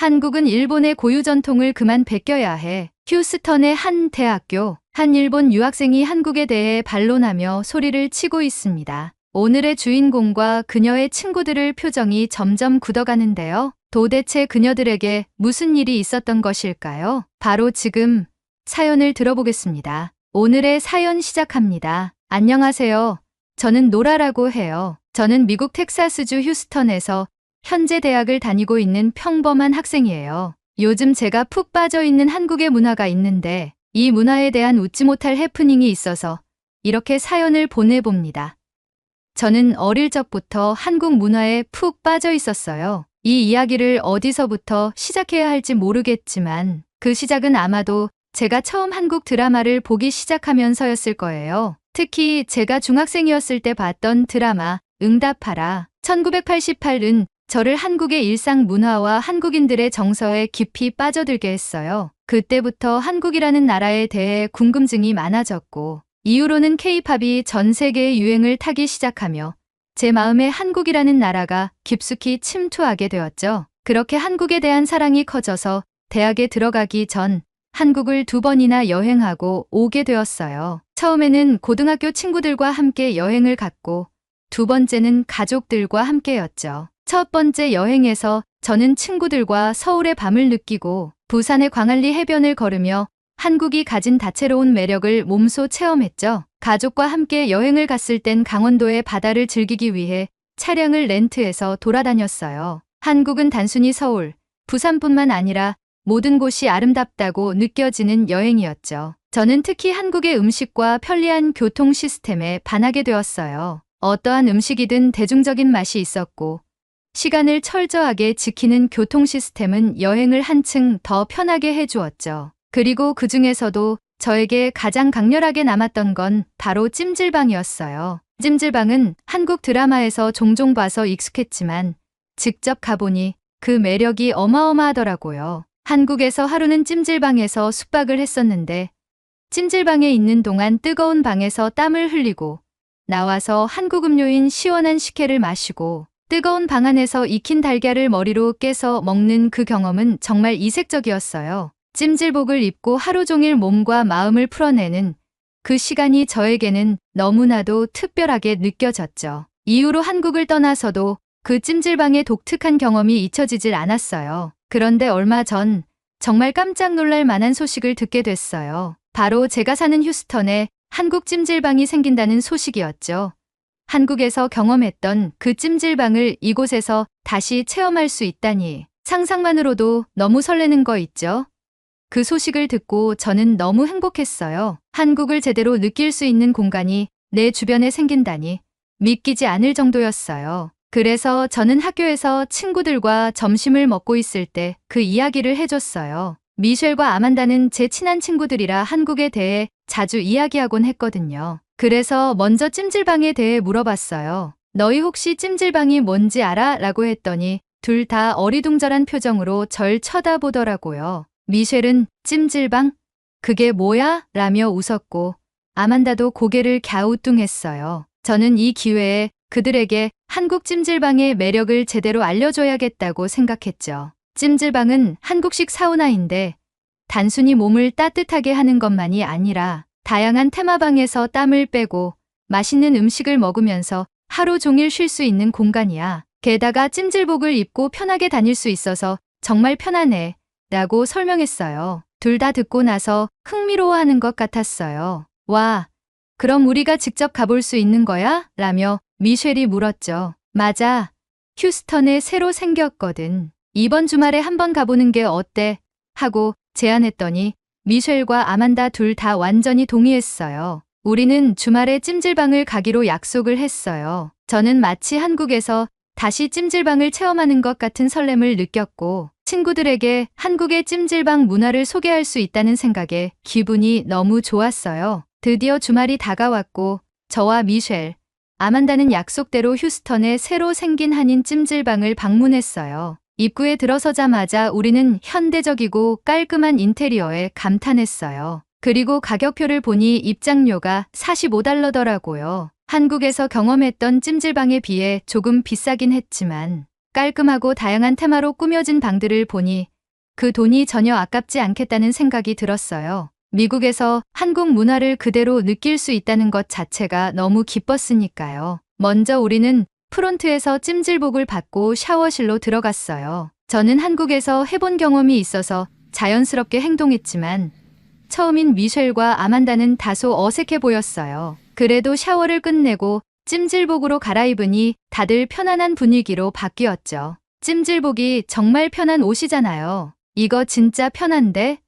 한국은 일본의 고유 전통을 그만 베껴야 해. 휴스턴의 한 대학교, 한 일본 유학생이 한국에 대해 반론하며 소리를 치고 있습니다. 오늘의 주인공과 그녀의 친구들의 표정이 점점 굳어가는데요. 도대체 그녀들에게 무슨 일이 있었던 것일까요? 바로 지금 사연을 들어보겠습니다. 오늘의 사연 시작합니다. 안녕하세요. 저는 노라라고 해요. 저는 미국 텍사스주 휴스턴에서 현재 대학을 다니고 있는 평범한 학생이에요. 요즘 제가 푹 빠져 있는 한국의 문화가 있는데 이 문화에 대한 웃지 못할 해프닝이 있어서 이렇게 사연을 보내봅니다. 저는 어릴 적부터 한국 문화에 푹 빠져 있었어요. 이 이야기를 어디서부터 시작해야 할지 모르겠지만 그 시작은 아마도 제가 처음 한국 드라마를 보기 시작하면서였을 거예요. 특히 제가 중학생이었을 때 봤던 드라마 응답하라 1988은 저를 한국의 일상 문화와 한국인들의 정서에 깊이 빠져들게 했어요. 그때부터 한국이라는 나라에 대해 궁금증이 많아졌고 이후로는 K-팝이 전 세계의 유행을 타기 시작하며 제 마음에 한국이라는 나라가 깊숙이 침투하게 되었죠. 그렇게 한국에 대한 사랑이 커져서 대학에 들어가기 전 한국을 2번이나 여행하고 오게 되었어요. 처음에는 고등학교 친구들과 함께 여행을 갔고 2번째는 가족들과 함께였죠. 첫 번째 여행에서 저는 친구들과 서울의 밤을 느끼고 부산의 광안리 해변을 걸으며 한국이 가진 다채로운 매력을 몸소 체험했죠. 가족과 함께 여행을 갔을 땐 강원도의 바다를 즐기기 위해 차량을 렌트해서 돌아다녔어요. 한국은 단순히 서울, 부산뿐만 아니라 모든 곳이 아름답다고 느껴지는 여행이었죠. 저는 특히 한국의 음식과 편리한 교통 시스템에 반하게 되었어요. 어떠한 음식이든 대중적인 맛이 있었고 시간을 철저하게 지키는 교통 시스템은 여행을 한층 더 편하게 해주었죠. 그리고 그 중에서도 저에게 가장 강렬하게 남았던 건 바로 찜질방이었어요. 찜질방은 한국 드라마에서 종종 봐서 익숙했지만 직접 가보니 그 매력이 어마어마하더라고요. 한국에서 하루는 찜질방에서 숙박을 했었는데 찜질방에 있는 동안 뜨거운 방에서 땀을 흘리고 나와서 한국 음료인 시원한 식혜를 마시고 뜨거운 방 안에서 익힌 달걀을 머리로 깨서 먹는 그 경험은 정말 이색적이었어요. 찜질복을 입고 하루 종일 몸과 마음을 풀어내는 그 시간이 저에게는 너무나도 특별하게 느껴졌죠. 이후로 한국을 떠나서도 그 찜질방의 독특한 경험이 잊혀지질 않았어요. 그런데 얼마 전 정말 깜짝 놀랄 만한 소식을 듣게 됐어요. 바로 제가 사는 휴스턴에 한국 찜질방이 생긴다는 소식이었죠. 한국에서 경험했던 그 찜질방을 이곳에서 다시 체험할 수 있다니 상상만으로도 너무 설레는 거 있죠? 그 소식을 듣고 저는 너무 행복했어요. 한국을 제대로 느낄 수 있는 공간이 내 주변에 생긴다니 믿기지 않을 정도였어요. 그래서 저는 학교에서 친구들과 점심을 먹고 있을 때 그 이야기를 해줬어요. 미셸과 아만다는 제 친한 친구들이라 한국에 대해 자주 이야기하곤 했거든요. 그래서 먼저 찜질방에 대해 물어봤어요. 너희 혹시 찜질방이 뭔지 알아? 라고 했더니 둘 다 어리둥절한 표정으로 절 쳐다보더라고요. 미셸은 찜질방? 그게 뭐야? 라며 웃었고 아만다도 고개를 갸우뚱했어요. 저는 이 기회에 그들에게 한국 찜질방의 매력을 제대로 알려줘야겠다고 생각했죠. 찜질방은 한국식 사우나인데 단순히 몸을 따뜻하게 하는 것만이 아니라 다양한 테마방에서 땀을 빼고 맛있는 음식을 먹으면서 하루 종일 쉴 수 있는 공간이야. 게다가 찜질복을 입고 편하게 다닐 수 있어서 정말 편하네 라고 설명했어요. 둘 다 듣고 나서 흥미로워하는 것 같았어요. 와, 그럼 우리가 직접 가볼 수 있는 거야? 라며 미셸이 물었죠. 맞아. 휴스턴에 새로 생겼거든. 이번 주말에 한번 가보는 게 어때? 하고 제안했더니 미셸과 아만다 둘 다 완전히 동의했어요. 우리는 주말에 찜질방을 가기로 약속을 했어요. 저는 마치 한국에서 다시 찜질방을 체험하는 것 같은 설렘을 느꼈고 친구들에게 한국의 찜질방 문화를 소개할 수 있다는 생각에 기분이 너무 좋았어요. 드디어 주말이 다가왔고 저와 미셸, 아만다는 약속대로 휴스턴에 새로 생긴 한인 찜질방을 방문했어요. 입구에 들어서자마자 우리는 현대적이고 깔끔한 인테리어에 감탄했어요. 그리고 가격표를 보니 입장료가 $45더라고요. 한국에서 경험했던 찜질방에 비해 조금 비싸긴 했지만 깔끔하고 다양한 테마로 꾸며진 방들을 보니 그 돈이 전혀 아깝지 않겠다는 생각이 들었어요. 미국에서 한국 문화를 그대로 느낄 수 있다는 것 자체가 너무 기뻤으니까요. 먼저 우리는 프론트에서 찜질복을 받고 샤워실로 들어갔어요. 저는 한국에서 해본 경험이 있어서 자연스럽게 행동했지만 처음인 미셸과 아만다는 다소 어색해 보였어요. 그래도 샤워를 끝내고 찜질복으로 갈아입으니 다들 편안한 분위기로 바뀌었죠. 찜질복이 정말 편한 옷이잖아요. 이거 진짜 편한데?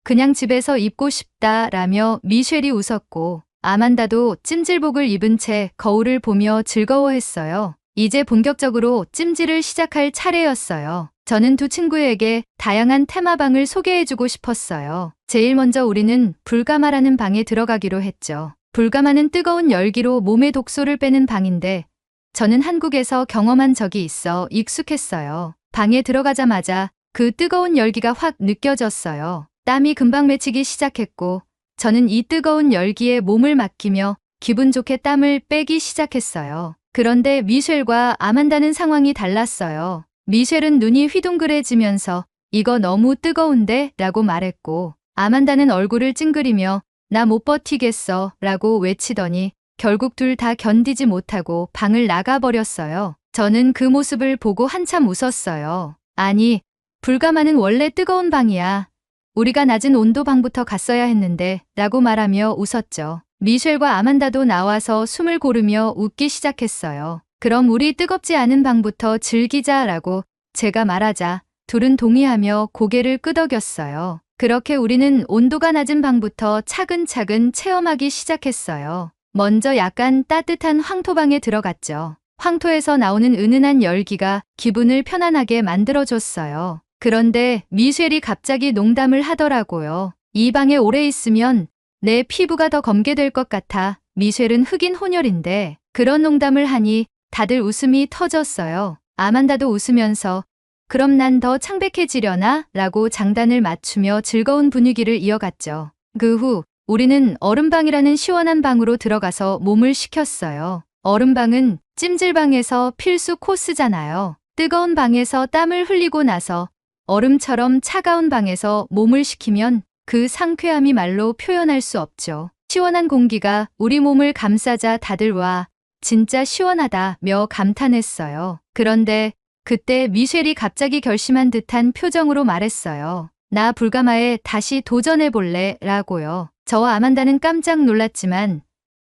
그냥 집에서 입고 싶다 라며 미셸이 웃었고 아만다도 찜질복을 입은 채 거울을 보며 즐거워했어요. 이제 본격적으로 찜질을 시작할 차례였어요. 저는 두 친구에게 다양한 테마방을 소개해주고 싶었어요. 제일 먼저 우리는 불가마라는 방에 들어가기로 했죠. 불가마는 뜨거운 열기로 몸의 독소를 빼는 방인데 저는 한국에서 경험한 적이 있어 익숙했어요. 방에 들어가자마자 그 뜨거운 열기가 확 느껴졌어요. 땀이 금방 맺히기 시작했고 저는 이 뜨거운 열기에 몸을 맡기며 기분 좋게 땀을 빼기 시작했어요. 그런데 미셸과 아만다는 상황이 달랐어요. 미셸은 눈이 휘둥그레지면서 이거 너무 뜨거운데? 라고 말했고 아만다는 얼굴을 찡그리며 나 못 버티겠어 라고 외치더니 결국 둘 다 견디지 못하고 방을 나가버렸어요. 저는 그 모습을 보고 한참 웃었어요. 아니, 불가마는 원래 뜨거운 방이야. 우리가 낮은 온도 방부터 갔어야 했는데 라고 말하며 웃었죠. 미셸과 아만다도 나와서 숨을 고르며 웃기 시작했어요. 그럼 우리 뜨겁지 않은 방부터 즐기자라고 제가 말하자 둘은 동의하며 고개를 끄덕였어요. 그렇게 우리는 온도가 낮은 방부터 차근차근 체험하기 시작했어요. 먼저 약간 따뜻한 황토방에 들어갔죠. 황토에서 나오는 은은한 열기가 기분을 편안하게 만들어줬어요. 그런데 미셸이 갑자기 농담을 하더라고요. 이 방에 오래 있으면 내 피부가 더 검게 될 것 같아. 미셸은 흑인 혼혈인데 그런 농담을 하니 다들 웃음이 터졌어요. 아만다도 웃으면서 그럼 난 더 창백해지려나? 라고 장단을 맞추며 즐거운 분위기를 이어갔죠. 그 후 우리는 얼음방이라는 시원한 방으로 들어가서 몸을 식혔어요. 얼음방은 찜질방에서 필수 코스잖아요. 뜨거운 방에서 땀을 흘리고 나서 얼음처럼 차가운 방에서 몸을 식히면 그 상쾌함이 말로 표현할 수 없죠. 시원한 공기가 우리 몸을 감싸자 다들 와, 진짜 시원하다며 감탄했어요. 그런데 그때 미셸이 갑자기 결심한 듯한 표정으로 말했어요. 나 불가마에 다시 도전해볼래 라고요. 저와 아만다는 깜짝 놀랐지만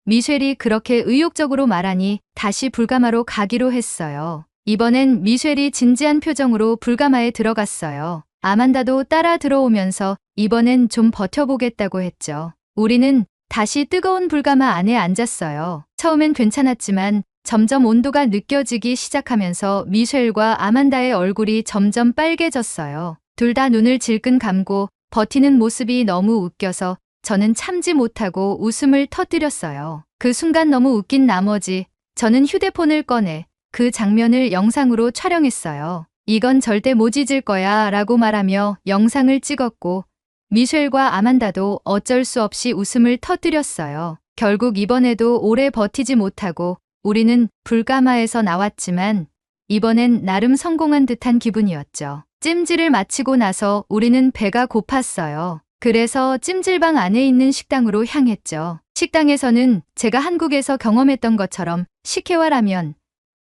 미셸이 그렇게 의욕적으로 말하니 다시 불가마로 가기로 했어요. 이번엔 미셸이 진지한 표정으로 불가마에 들어갔어요. 아만다도 따라 들어오면서 이번엔 좀 버텨보겠다고 했죠. 우리는 다시 뜨거운 불가마 안에 앉았어요. 처음엔 괜찮았지만 점점 온도가 느껴지기 시작하면서 미셸과 아만다의 얼굴이 점점 빨개졌어요. 둘 다 눈을 질끈 감고 버티는 모습이 너무 웃겨서 저는 참지 못하고 웃음을 터뜨렸어요. 그 순간 너무 웃긴 나머지 저는 휴대폰을 꺼내 그 장면을 영상으로 촬영했어요. 이건 절대 못 잊을 거야 라고 말하며 영상을 찍었고 미셸과 아만다도 어쩔 수 없이 웃음을 터뜨렸어요. 결국 이번에도 오래 버티지 못하고 우리는 불가마에서 나왔지만 이번엔 나름 성공한 듯한 기분이었죠. 찜질을 마치고 나서 우리는 배가 고팠어요. 그래서 찜질방 안에 있는 식당으로 향했죠. 식당에서는 제가 한국에서 경험했던 것처럼 식혜와 라면,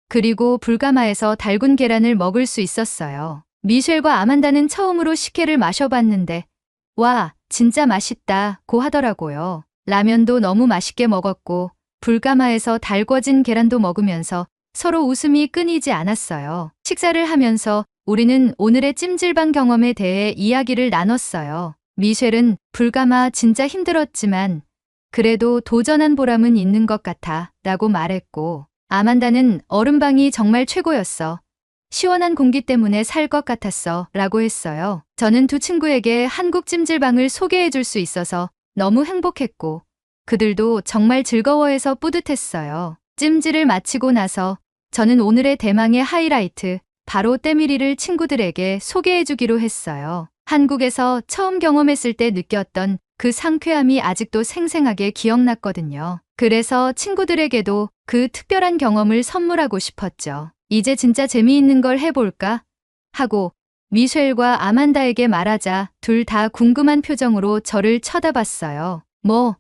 그리고 불가마에서 달군 계란을 먹을 수 있었어요. 미셸과 아만다는 처음으로 식혜를 마셔봤는데 와, 진짜 맛있다고 하더라고요. 라면도 너무 맛있게 먹었고 불가마에서 달궈진 계란도 먹으면서 서로 웃음이 끊이지 않았어요. 식사를 하면서 우리는 오늘의 찜질방 경험에 대해 이야기를 나눴어요. 미셸은 불가마 진짜 힘들었지만 그래도 도전한 보람은 있는 것 같아 라고 말했고 아만다는 얼음방이 정말 최고였어. 시원한 공기 때문에 살 것 같았어 라고 했어요. 저는 두 친구에게 한국 찜질방을 소개해 줄 수 있어서 너무 행복했고 그들도 정말 즐거워해서 뿌듯했어요. 찜질을 마치고 나서 저는 오늘의 대망의 하이라이트, 바로 때밀이를 친구들에게 소개해 주기로 했어요. 한국에서 처음 경험했을 때 느꼈던 그 상쾌함이 아직도 생생하게 기억났거든요. 그래서 친구들에게도 그 특별한 경험을 선물하고 싶었죠. 이제 진짜 재미있는 걸 해볼까? 하고 미셸과 아만다에게 말하자 둘 다 궁금한 표정으로 저를 쳐다봤어요. 뭐,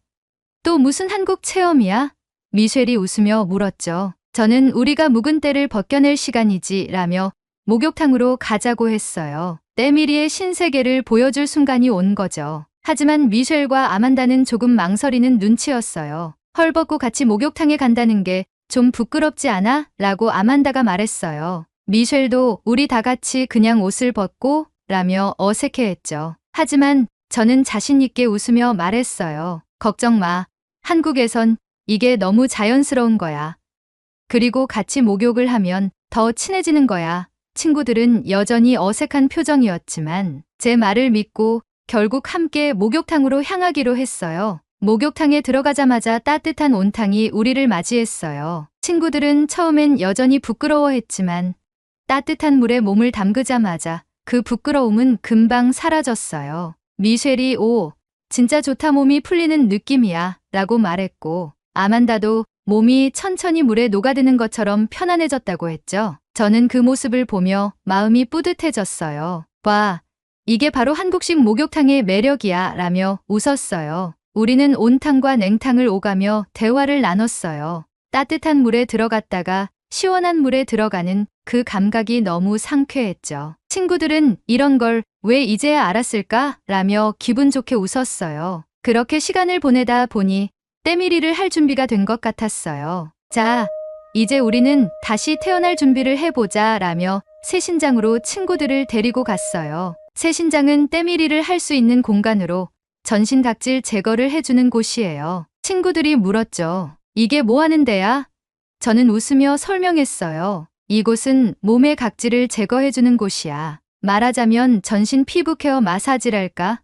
또 무슨 한국 체험이야? 미셸이 웃으며 물었죠. 저는 우리가 묵은 때를 벗겨낼 시간이지 라며 목욕탕으로 가자고 했어요. 때밀이의 신세계를 보여줄 순간이 온 거죠. 하지만 미셸과 아만다는 조금 망설이는 눈치였어요. 헐벗고 같이 목욕탕에 간다는 게 좀 부끄럽지 않아? 라고 아만다가 말했어요. 미셸도 우리 다 같이 그냥 옷을 벗고 라며 어색해했죠. 하지만 저는 자신 있게 웃으며 말했어요. 걱정 마. 한국에선 이게 너무 자연스러운 거야. 그리고 같이 목욕을 하면 더 친해지는 거야. 친구들은 여전히 어색한 표정이었지만 제 말을 믿고 결국 함께 목욕탕으로 향하기로 했어요. 목욕탕에 들어가자마자 따뜻한 온탕이 우리를 맞이했어요. 친구들은 처음엔 여전히 부끄러워했지만 따뜻한 물에 몸을 담그자마자 그 부끄러움은 금방 사라졌어요. 미셸이 오, 진짜 좋다 몸이 풀리는 느낌이야 라고 말했고 아만다도 몸이 천천히 물에 녹아드는 것처럼 편안해졌다고 했죠. 저는 그 모습을 보며 마음이 뿌듯해졌어요. 봐, 이게 바로 한국식 목욕탕의 매력이야 라며 웃었어요. 우리는 온탕과 냉탕을 오가며 대화를 나눴어요. 따뜻한 물에 들어갔다가 시원한 물에 들어가는 그 감각이 너무 상쾌했죠. 친구들은 이런 걸 왜 이제야 알았을까? 라며 기분 좋게 웃었어요. 그렇게 시간을 보내다 보니 때밀이를 할 준비가 된 것 같았어요. 자, 이제 우리는 다시 태어날 준비를 해보자 라며 새신장으로 친구들을 데리고 갔어요. 새신장은 때밀이를 할 수 있는 공간으로 전신 각질 제거를 해주는 곳이에요. 친구들이 물었죠. 이게 뭐 하는 데야? 저는 웃으며 설명했어요. 이곳은 몸의 각질을 제거해주는 곳이야. 말하자면 전신 피부 케어 마사지랄까?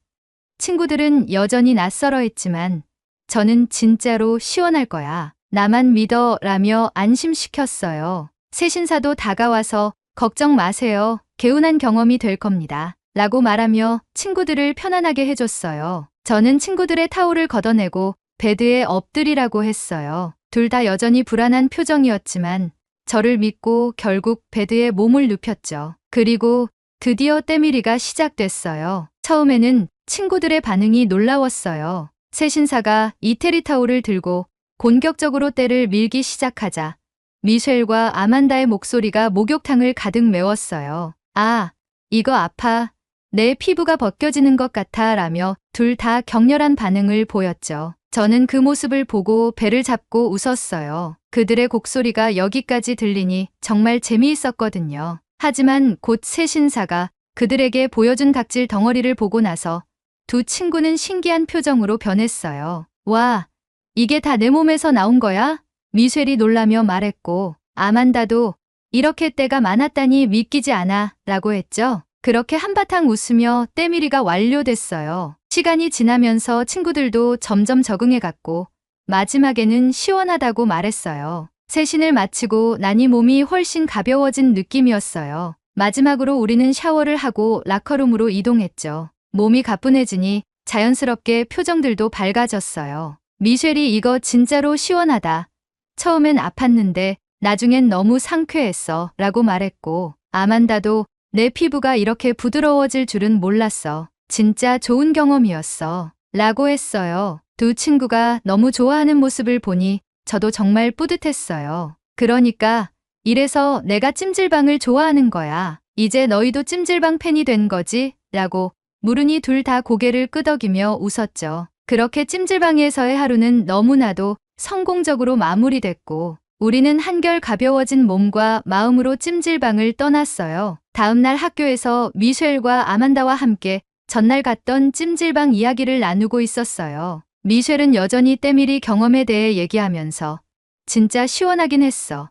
친구들은 여전히 낯설어 했지만 저는 진짜로 시원할 거야. 나만 믿어 라며 안심시켰어요. 새신사도 다가와서 걱정 마세요. 개운한 경험이 될 겁니다. 라고 말하며 친구들을 편안하게 해줬어요. 저는 친구들의 타올을 걷어내고 베드에 엎드리라고 했어요. 둘 다 여전히 불안한 표정이었지만 저를 믿고 결국 베드에 몸을 눕혔죠. 그리고 드디어 때밀이가 시작됐어요. 처음에는 친구들의 반응이 놀라웠어요. 새신사가 이태리 타올을 들고 공격적으로 때를 밀기 시작하자 미셸과 아만다의 목소리가 목욕탕을 가득 메웠어요. 아, 이거 아파. 내 피부가 벗겨지는 것 같아 라며 둘 다 격렬한 반응을 보였죠. 저는 그 모습을 보고 배를 잡고 웃었어요. 그들의 곡소리가 여기까지 들리니 정말 재미있었거든요. 하지만 곧 새신사가 그들에게 보여준 각질 덩어리를 보고 나서 두 친구는 신기한 표정으로 변했어요. 와, 이게 다 내 몸에서 나온 거야? 미셸이 놀라며 말했고 아만다도 이렇게 때가 많았다니 믿기지 않아 라고 했죠. 그렇게 한바탕 웃으며 때밀이가 완료됐어요. 시간이 지나면서 친구들도 점점 적응해갔고 마지막에는 시원하다고 말했어요. 세신을 마치고 나니 몸이 훨씬 가벼워진 느낌이었어요. 마지막으로 우리는 샤워를 하고 라커룸으로 이동했죠. 몸이 가뿐해지니 자연스럽게 표정들도 밝아졌어요. 미셸이 이거 진짜로 시원하다. 처음엔 아팠는데 나중엔 너무 상쾌했어 라고 말했고 아만다도 내 피부가 이렇게 부드러워질 줄은 몰랐어. 진짜 좋은 경험이었어. 라고 했어요. 두 친구가 너무 좋아하는 모습을 보니 저도 정말 뿌듯했어요. 그러니까 이래서 내가 찜질방을 좋아하는 거야. 이제 너희도 찜질방 팬이 된 거지? 라고 물으니 둘 다 고개를 끄덕이며 웃었죠. 그렇게 찜질방에서의 하루는 너무나도 성공적으로 마무리됐고 우리는 한결 가벼워진 몸과 마음으로 찜질방을 떠났어요. 다음 날 학교에서 미셸과 아만다와 함께 전날 갔던 찜질방 이야기를 나누고 있었어요. 미셸은 여전히 때밀이 경험에 대해 얘기하면서 진짜 시원하긴 했어.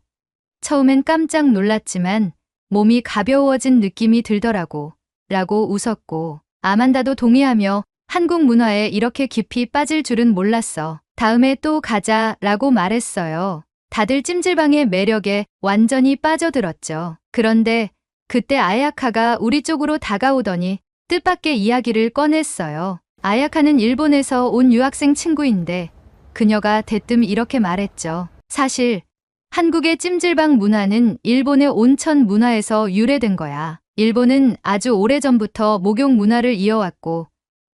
처음엔 깜짝 놀랐지만 몸이 가벼워진 느낌이 들더라고. 라고 웃었고 아만다도 동의하며 한국 문화에 이렇게 깊이 빠질 줄은 몰랐어. 다음에 또 가자 라고 말했어요. 다들 찜질방의 매력에 완전히 빠져들었죠. 그런데 그때 아야카가 우리 쪽으로 다가오더니 뜻밖의 이야기를 꺼냈어요. 아야카는 일본에서 온 유학생 친구인데 그녀가 대뜸 이렇게 말했죠. 사실 한국의 찜질방 문화는 일본의 온천 문화에서 유래된 거야. 일본은 아주 오래전부터 목욕 문화를 이어왔고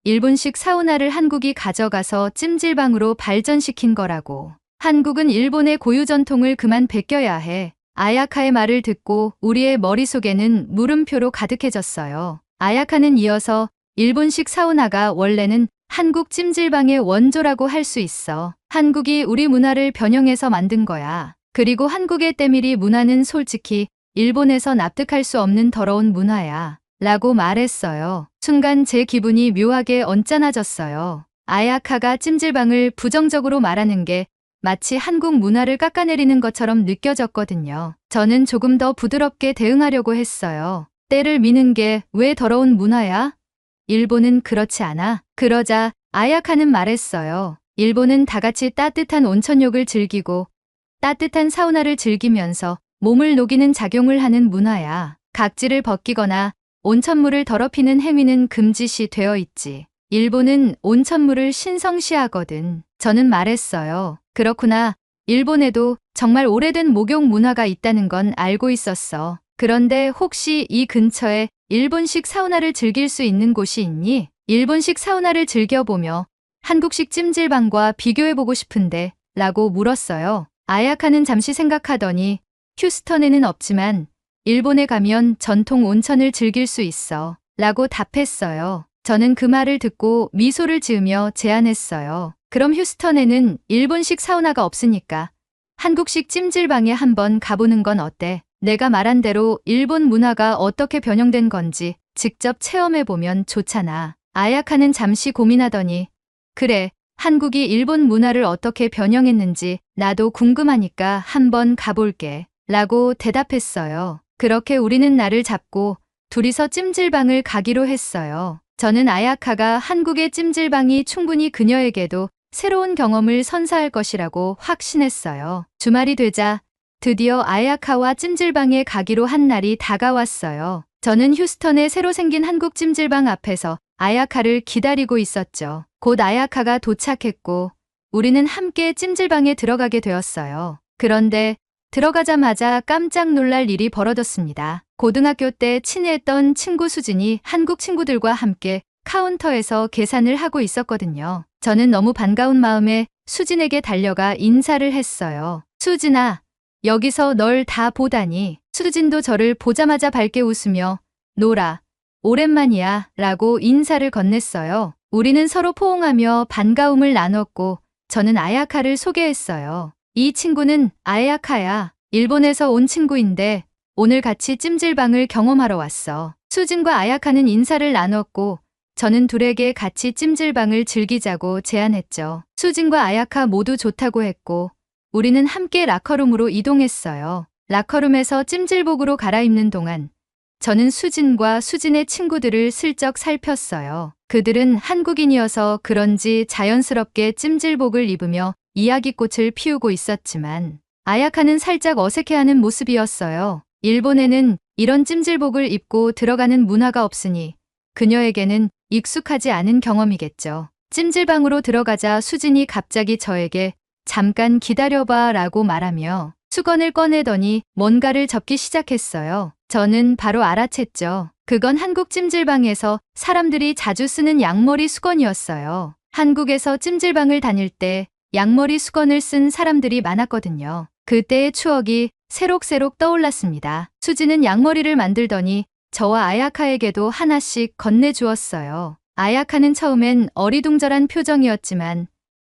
일본식 사우나를 한국이 가져가서 찜질방으로 발전시킨 거라고. 한국은 일본의 고유 전통을 그만 베껴야 해. 아야카의 말을 듣고 우리의 머릿속에는 물음표로 가득해졌어요. 아야카는 이어서 일본식 사우나가 원래는 한국 찜질방의 원조라고 할 수 있어. 한국이 우리 문화를 변형해서 만든 거야. 그리고 한국의 때밀이 문화는 솔직히 일본에서 납득할 수 없는 더러운 문화야. 라고 말했어요. 순간 제 기분이 묘하게 언짢아졌어요. 아야카가 찜질방을 부정적으로 말하는 게 마치 한국 문화를 깎아내리는 것처럼 느껴졌거든요. 저는 조금 더 부드럽게 대응하려고 했어요. 때를 미는 게 왜 더러운 문화야? 일본은 그렇지 않아. 그러자 아야카는 말했어요. 일본은 다 같이 따뜻한 온천욕을 즐기고 따뜻한 사우나를 즐기면서 몸을 녹이는 작용을 하는 문화야. 각질을 벗기거나 온천물을 더럽히는 행위는 금지시 되어 있지. 일본은 온천물을 신성시하거든. 저는 말했어요. 그렇구나. 일본에도 정말 오래된 목욕 문화가 있다는 건 알고 있었어. 그런데 혹시 이 근처에 일본식 사우나를 즐길 수 있는 곳이 있니? 일본식 사우나를 즐겨보며 한국식 찜질방과 비교해보고 싶은데 라고 물었어요. 아야카는 잠시 생각하더니 휴스턴에는 없지만 일본에 가면 전통 온천을 즐길 수 있어 라고 답했어요. 저는 그 말을 듣고 미소를 지으며 제안했어요. 그럼 휴스턴에는 일본식 사우나가 없으니까 한국식 찜질방에 한번 가보는 건 어때? 내가 말한 대로 일본 문화가 어떻게 변형된 건지 직접 체험해보면 좋잖아. 아야카는 잠시 고민하더니 그래, 한국이 일본 문화를 어떻게 변형했는지 나도 궁금하니까 한번 가볼게 라고 대답했어요. 그렇게 우리는 날을 잡고 둘이서 찜질방을 가기로 했어요. 저는 아야카가 한국의 찜질방이 충분히 그녀에게도 새로운 경험을 선사할 것이라고 확신했어요. 주말이 되자 드디어 아야카와 찜질방에 가기로 한 날이 다가왔어요. 저는 휴스턴에 새로 생긴 한국 찜질방 앞에서 아야카를 기다리고 있었죠. 곧 아야카가 도착했고 우리는 함께 찜질방에 들어가게 되었어요. 그런데 들어가자마자 깜짝 놀랄 일이 벌어졌습니다. 고등학교 때 친했던 친구 수진이 한국 친구들과 함께 카운터에서 계산을 하고 있었거든요. 저는 너무 반가운 마음에 수진에게 달려가 인사를 했어요. 수진아, 여기서 널 다 보다니. 수진도 저를 보자마자 밝게 웃으며 노라, 오랜만이야 라고 인사를 건넸어요. 우리는 서로 포옹하며 반가움을 나눴고 저는 아야카를 소개했어요. 이 친구는 아야카야. 일본에서 온 친구인데 오늘 같이 찜질방을 경험하러 왔어. 수진과 아야카는 인사를 나눴고 저는 둘에게 같이 찜질방을 즐기자고 제안했죠. 수진과 아야카 모두 좋다고 했고 우리는 함께 라커룸으로 이동했어요. 라커룸에서 찜질복으로 갈아입는 동안 저는 수진과 수진의 친구들을 슬쩍 살폈어요. 그들은 한국인이어서 그런지 자연스럽게 찜질복을 입으며 이야기꽃을 피우고 있었지만 아야카는 살짝 어색해하는 모습이었어요. 일본에는 이런 찜질복을 입고 들어가는 문화가 없으니 그녀에게는 익숙하지 않은 경험이겠죠. 찜질방으로 들어가자 수진이 갑자기 저에게 잠깐 기다려봐 라고 말하며 수건을 꺼내더니 뭔가를 접기 시작했어요. 저는 바로 알아챘죠. 그건 한국 찜질방에서 사람들이 자주 쓰는 양머리 수건이었어요. 한국에서 찜질방을 다닐 때 양머리 수건을 쓴 사람들이 많았거든요. 그때의 추억이 새록새록 떠올랐습니다. 수지는 양머리를 만들더니 저와 아야카에게도 하나씩 건네주었어요. 아야카는 처음엔 어리둥절한 표정이었지만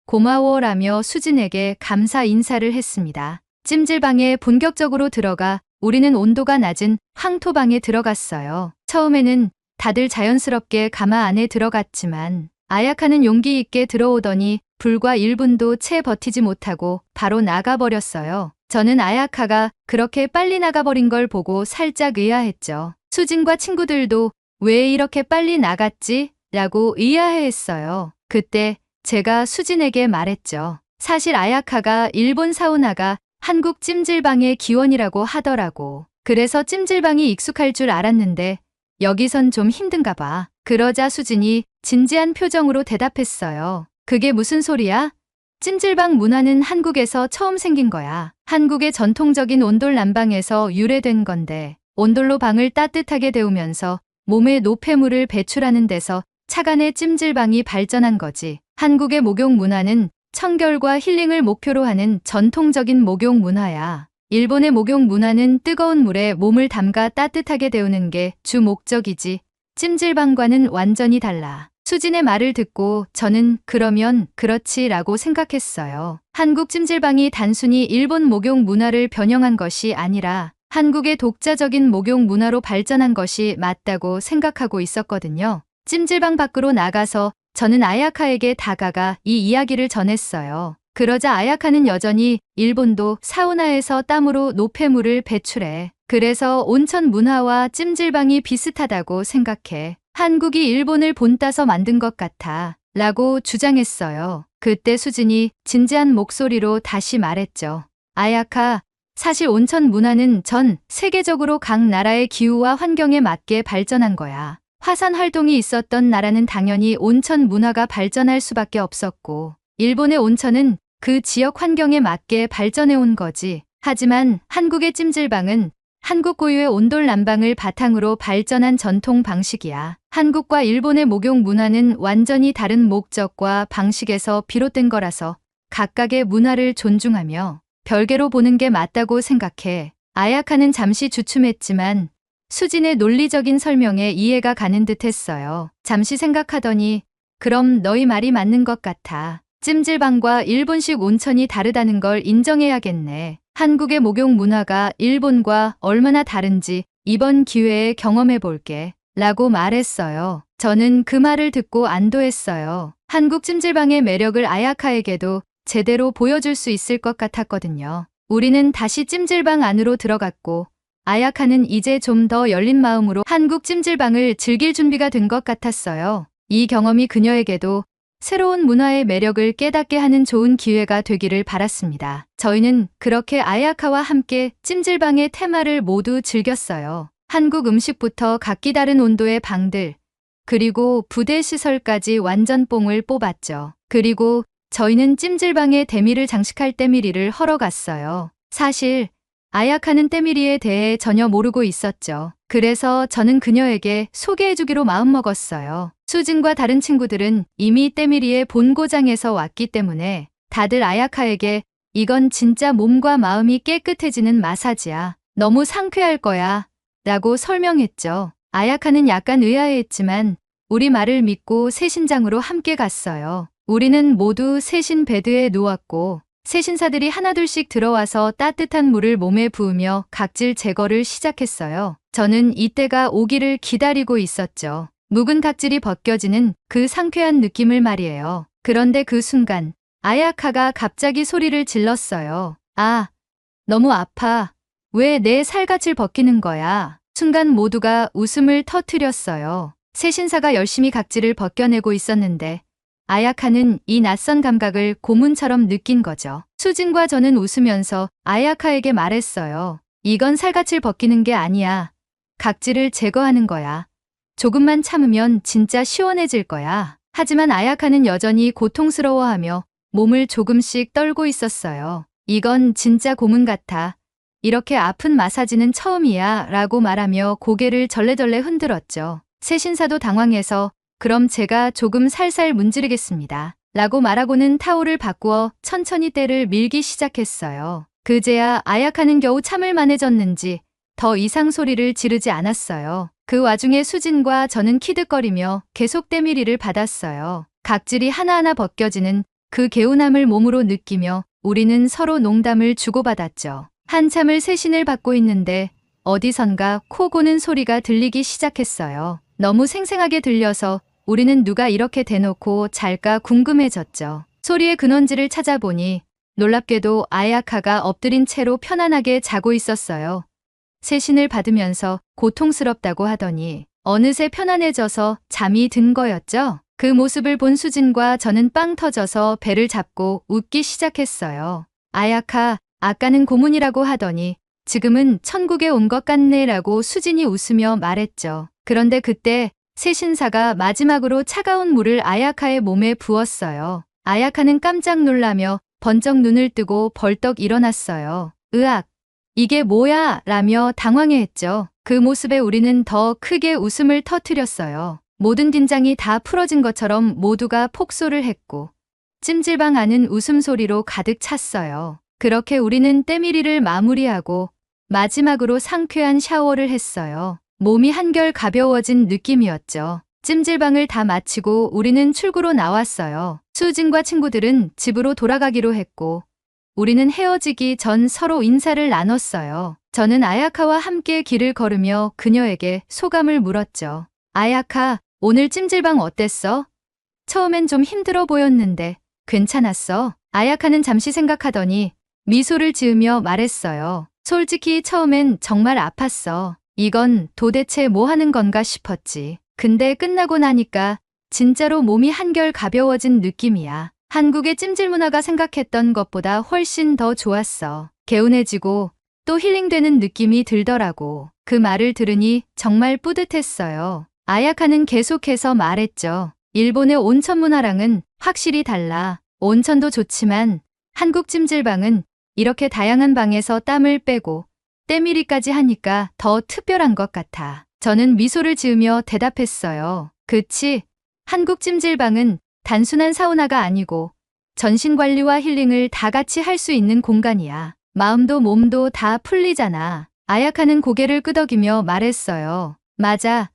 고마워라며 수진에게 감사 인사를 했습니다. 찜질방에 본격적으로 들어가 우리는 온도가 낮은 황토방에 들어갔어요. 처음에는 다들 자연스럽게 가마 안에 들어갔지만 아야카는 용기 있게 들어오더니 불과 1분도 채 버티지 못하고 바로 나가버렸어요. 저는 아야카가 그렇게 빨리 나가버린 걸 보고 살짝 의아했죠. 수진과 친구들도 왜 이렇게 빨리 나갔지? 라고 의아해했어요. 그때 제가 수진에게 말했죠. 사실 아야카가 일본 사우나가 한국 찜질방의 기원이라고 하더라고. 그래서 찜질방이 익숙할 줄 알았는데 여기선 좀 힘든가 봐. 그러자 수진이 진지한 표정으로 대답했어요. 그게 무슨 소리야? 찜질방 문화는 한국에서 처음 생긴 거야. 한국의 전통적인 온돌 난방에서 유래된 건데, 온돌로 방을 따뜻하게 데우면서 몸에 노폐물을 배출하는 데서 차간의 찜질방이 발전한 거지. 한국의 목욕 문화는 청결과 힐링을 목표로 하는 전통적인 목욕 문화야. 일본의 목욕 문화는 뜨거운 물에 몸을 담가 따뜻하게 데우는 게 주 목적이지, 찜질방과는 완전히 달라. 수진의 말을 듣고 저는 그러면 그렇지라고 생각했어요. 한국 찜질방이 단순히 일본 목욕 문화를 변형한 것이 아니라 한국의 독자적인 목욕 문화로 발전한 것이 맞다고 생각하고 있었거든요. 찜질방 밖으로 나가서 저는 아야카에게 다가가 이 이야기를 전했어요. 그러자 아야카는 여전히 일본도 사우나에서 땀으로 노폐물을 배출해. 그래서 온천 문화와 찜질방이 비슷하다고 생각해. 한국이 일본을 본따서 만든 것 같아 라고 주장했어요. 그때 수진이 진지한 목소리로 다시 말했죠. 아야카, 사실 온천 문화는 전 세계적으로 각 나라의 기후와 환경에 맞게 발전한 거야. 화산 활동이 있었던 나라는 당연히 온천 문화가 발전할 수밖에 없었고, 일본의 온천은 그 지역 환경에 맞게 발전해 온 거지. 하지만 한국의 찜질방은 한국 고유의 온돌 난방을 바탕으로 발전한 전통 방식이야. 한국과 일본의 목욕 문화는 완전히 다른 목적과 방식에서 비롯된 거라서 각각의 문화를 존중하며 별개로 보는 게 맞다고 생각해. 아야카는 잠시 주춤했지만 수진의 논리적인 설명에 이해가 가는 듯 했어요. 잠시 생각하더니 그럼 너희 말이 맞는 것 같아. 찜질방과 일본식 온천이 다르다는 걸 인정해야겠네. 한국의 목욕 문화가 일본과 얼마나 다른지 이번 기회에 경험해 볼게 라고 말했어요. 저는 그 말을 듣고 안도했어요. 한국 찜질방의 매력을 아야카에게도 제대로 보여줄 수 있을 것 같았거든요. 우리는 다시 찜질방 안으로 들어갔고 아야카는 이제 좀 더 열린 마음으로 한국 찜질방을 즐길 준비가 된 것 같았어요. 이 경험이 그녀에게도 새로운 문화의 매력을 깨닫게 하는 좋은 기회가 되기를 바랐습니다. 저희는 그렇게 아야카와 함께 찜질방의 테마를 모두 즐겼어요. 한국 음식부터 각기 다른 온도의 방들, 그리고 부대 시설까지 완전 뽕을 뽑았죠. 그리고 저희는 찜질방에 데미를 장식할 때밀이를 허러 갔어요. 사실 아야카는 때밀이에 대해 전혀 모르고 있었죠. 그래서 저는 그녀에게 소개해주기로 마음먹었어요. 수진과 다른 친구들은 이미 때밀이의 본고장에서 왔기 때문에 다들 아야카에게 이건 진짜 몸과 마음이 깨끗해지는 마사지야. 너무 상쾌할 거야 라고 설명했죠. 아야카는 약간 의아해했지만 우리 말을 믿고 세신장으로 함께 갔어요. 우리는 모두 세신 베드에 누웠고 세신사들이 하나둘씩 들어와서 따뜻한 물을 몸에 부으며 각질 제거를 시작했어요. 저는 이때가 오기를 기다리고 있었죠. 묵은 각질이 벗겨지는 그 상쾌한 느낌을 말이에요. 그런데 그 순간 아야카가 갑자기 소리를 질렀어요. 아, 너무 아파. 왜 내 살갗을 벗기는 거야? 순간 모두가 웃음을 터뜨렸어요. 세신사가 열심히 각질을 벗겨내고 있었는데 아야카는 이 낯선 감각을 고문처럼 느낀 거죠. 수진과 저는 웃으면서 아야카에게 말했어요. 이건 살갗을 벗기는 게 아니야. 각질을 제거하는 거야. 조금만 참으면 진짜 시원해질 거야. 하지만 아야카는 여전히 고통스러워하며 몸을 조금씩 떨고 있었어요. 이건 진짜 고문 같아. 이렇게 아픈 마사지는 처음이야 라고 말하며 고개를 절레절레 흔들었죠. 세신사도 당황해서 그럼 제가 조금 살살 문지르겠습니다 라고 말하고는 타올을 바꾸어 천천히 때를 밀기 시작했어요. 그제야 아야카는 겨우 참을 만해졌는지 더 이상 소리를 지르지 않았어요. 그 와중에 수진과 저는 키득거리며 계속 때밀이를 받았어요. 각질이 하나하나 벗겨지는 그 개운함을 몸으로 느끼며 우리는 서로 농담을 주고받았죠. 한참을 세신을 받고 있는데 어디선가 코 고는 소리가 들리기 시작했어요. 너무 생생하게 들려서 우리는 누가 이렇게 대놓고 잘까 궁금해졌죠. 소리의 근원지를 찾아보니 놀랍게도 아야카가 엎드린 채로 편안하게 자고 있었어요. 세신을 받으면서 고통스럽다고 하더니 어느새 편안해져서 잠이 든 거였죠. 그 모습을 본 수진과 저는 빵 터져서 배를 잡고 웃기 시작했어요. 아야카, 아까는 고문이라고 하더니 지금은 천국에 온 것 같네라고 수진이 웃으며 말했죠. 그런데 그때 세신사가 마지막으로 차가운 물을 아야카의 몸에 부었어요. 아야카는 깜짝 놀라며 번쩍 눈을 뜨고 벌떡 일어났어요. 으악! 이게 뭐야? 라며 당황해했죠. 그 모습에 우리는 더 크게 웃음을 터뜨렸어요. 모든 긴장이 다 풀어진 것처럼 모두가 폭소를 했고 찜질방 안은 웃음소리로 가득 찼어요. 그렇게 우리는 때밀이를 마무리하고 마지막으로 상쾌한 샤워를 했어요. 몸이 한결 가벼워진 느낌이었죠. 찜질방을 다 마치고 우리는 출구로 나왔어요. 수진과 친구들은 집으로 돌아가기로 했고 우리는 헤어지기 전 서로 인사를 나눴어요. 저는 아야카와 함께 길을 걸으며 그녀에게 소감을 물었죠. 아야카, 오늘 찜질방 어땠어? 처음엔 좀 힘들어 보였는데 괜찮았어? 아야카는 잠시 생각하더니 미소를 지으며 말했어요. 솔직히 처음엔 정말 아팠어. 이건 도대체 뭐 하는 건가 싶었지. 근데 끝나고 나니까 진짜로 몸이 한결 가벼워진 느낌이야. 한국의 찜질 문화가 생각했던 것보다 훨씬 더 좋았어. 개운해지고 또 힐링되는 느낌이 들더라고. 그 말을 들으니 정말 뿌듯했어요. 아야카는 계속해서 말했죠. 일본의 온천 문화랑은 확실히 달라. 온천도 좋지만 한국 찜질방은 이렇게 다양한 방에서 땀을 빼고 때밀이까지 하니까 더 특별한 것 같아. 저는 미소를 지으며 대답했어요. 그치? 한국 찜질방은 단순한 사우나가 아니고 전신관리와 힐링을 다 같이 할 수 있는 공간이야. 마음도 몸도 다 풀리잖아. 아야카는 고개를 끄덕이며 말했어요. 맞아.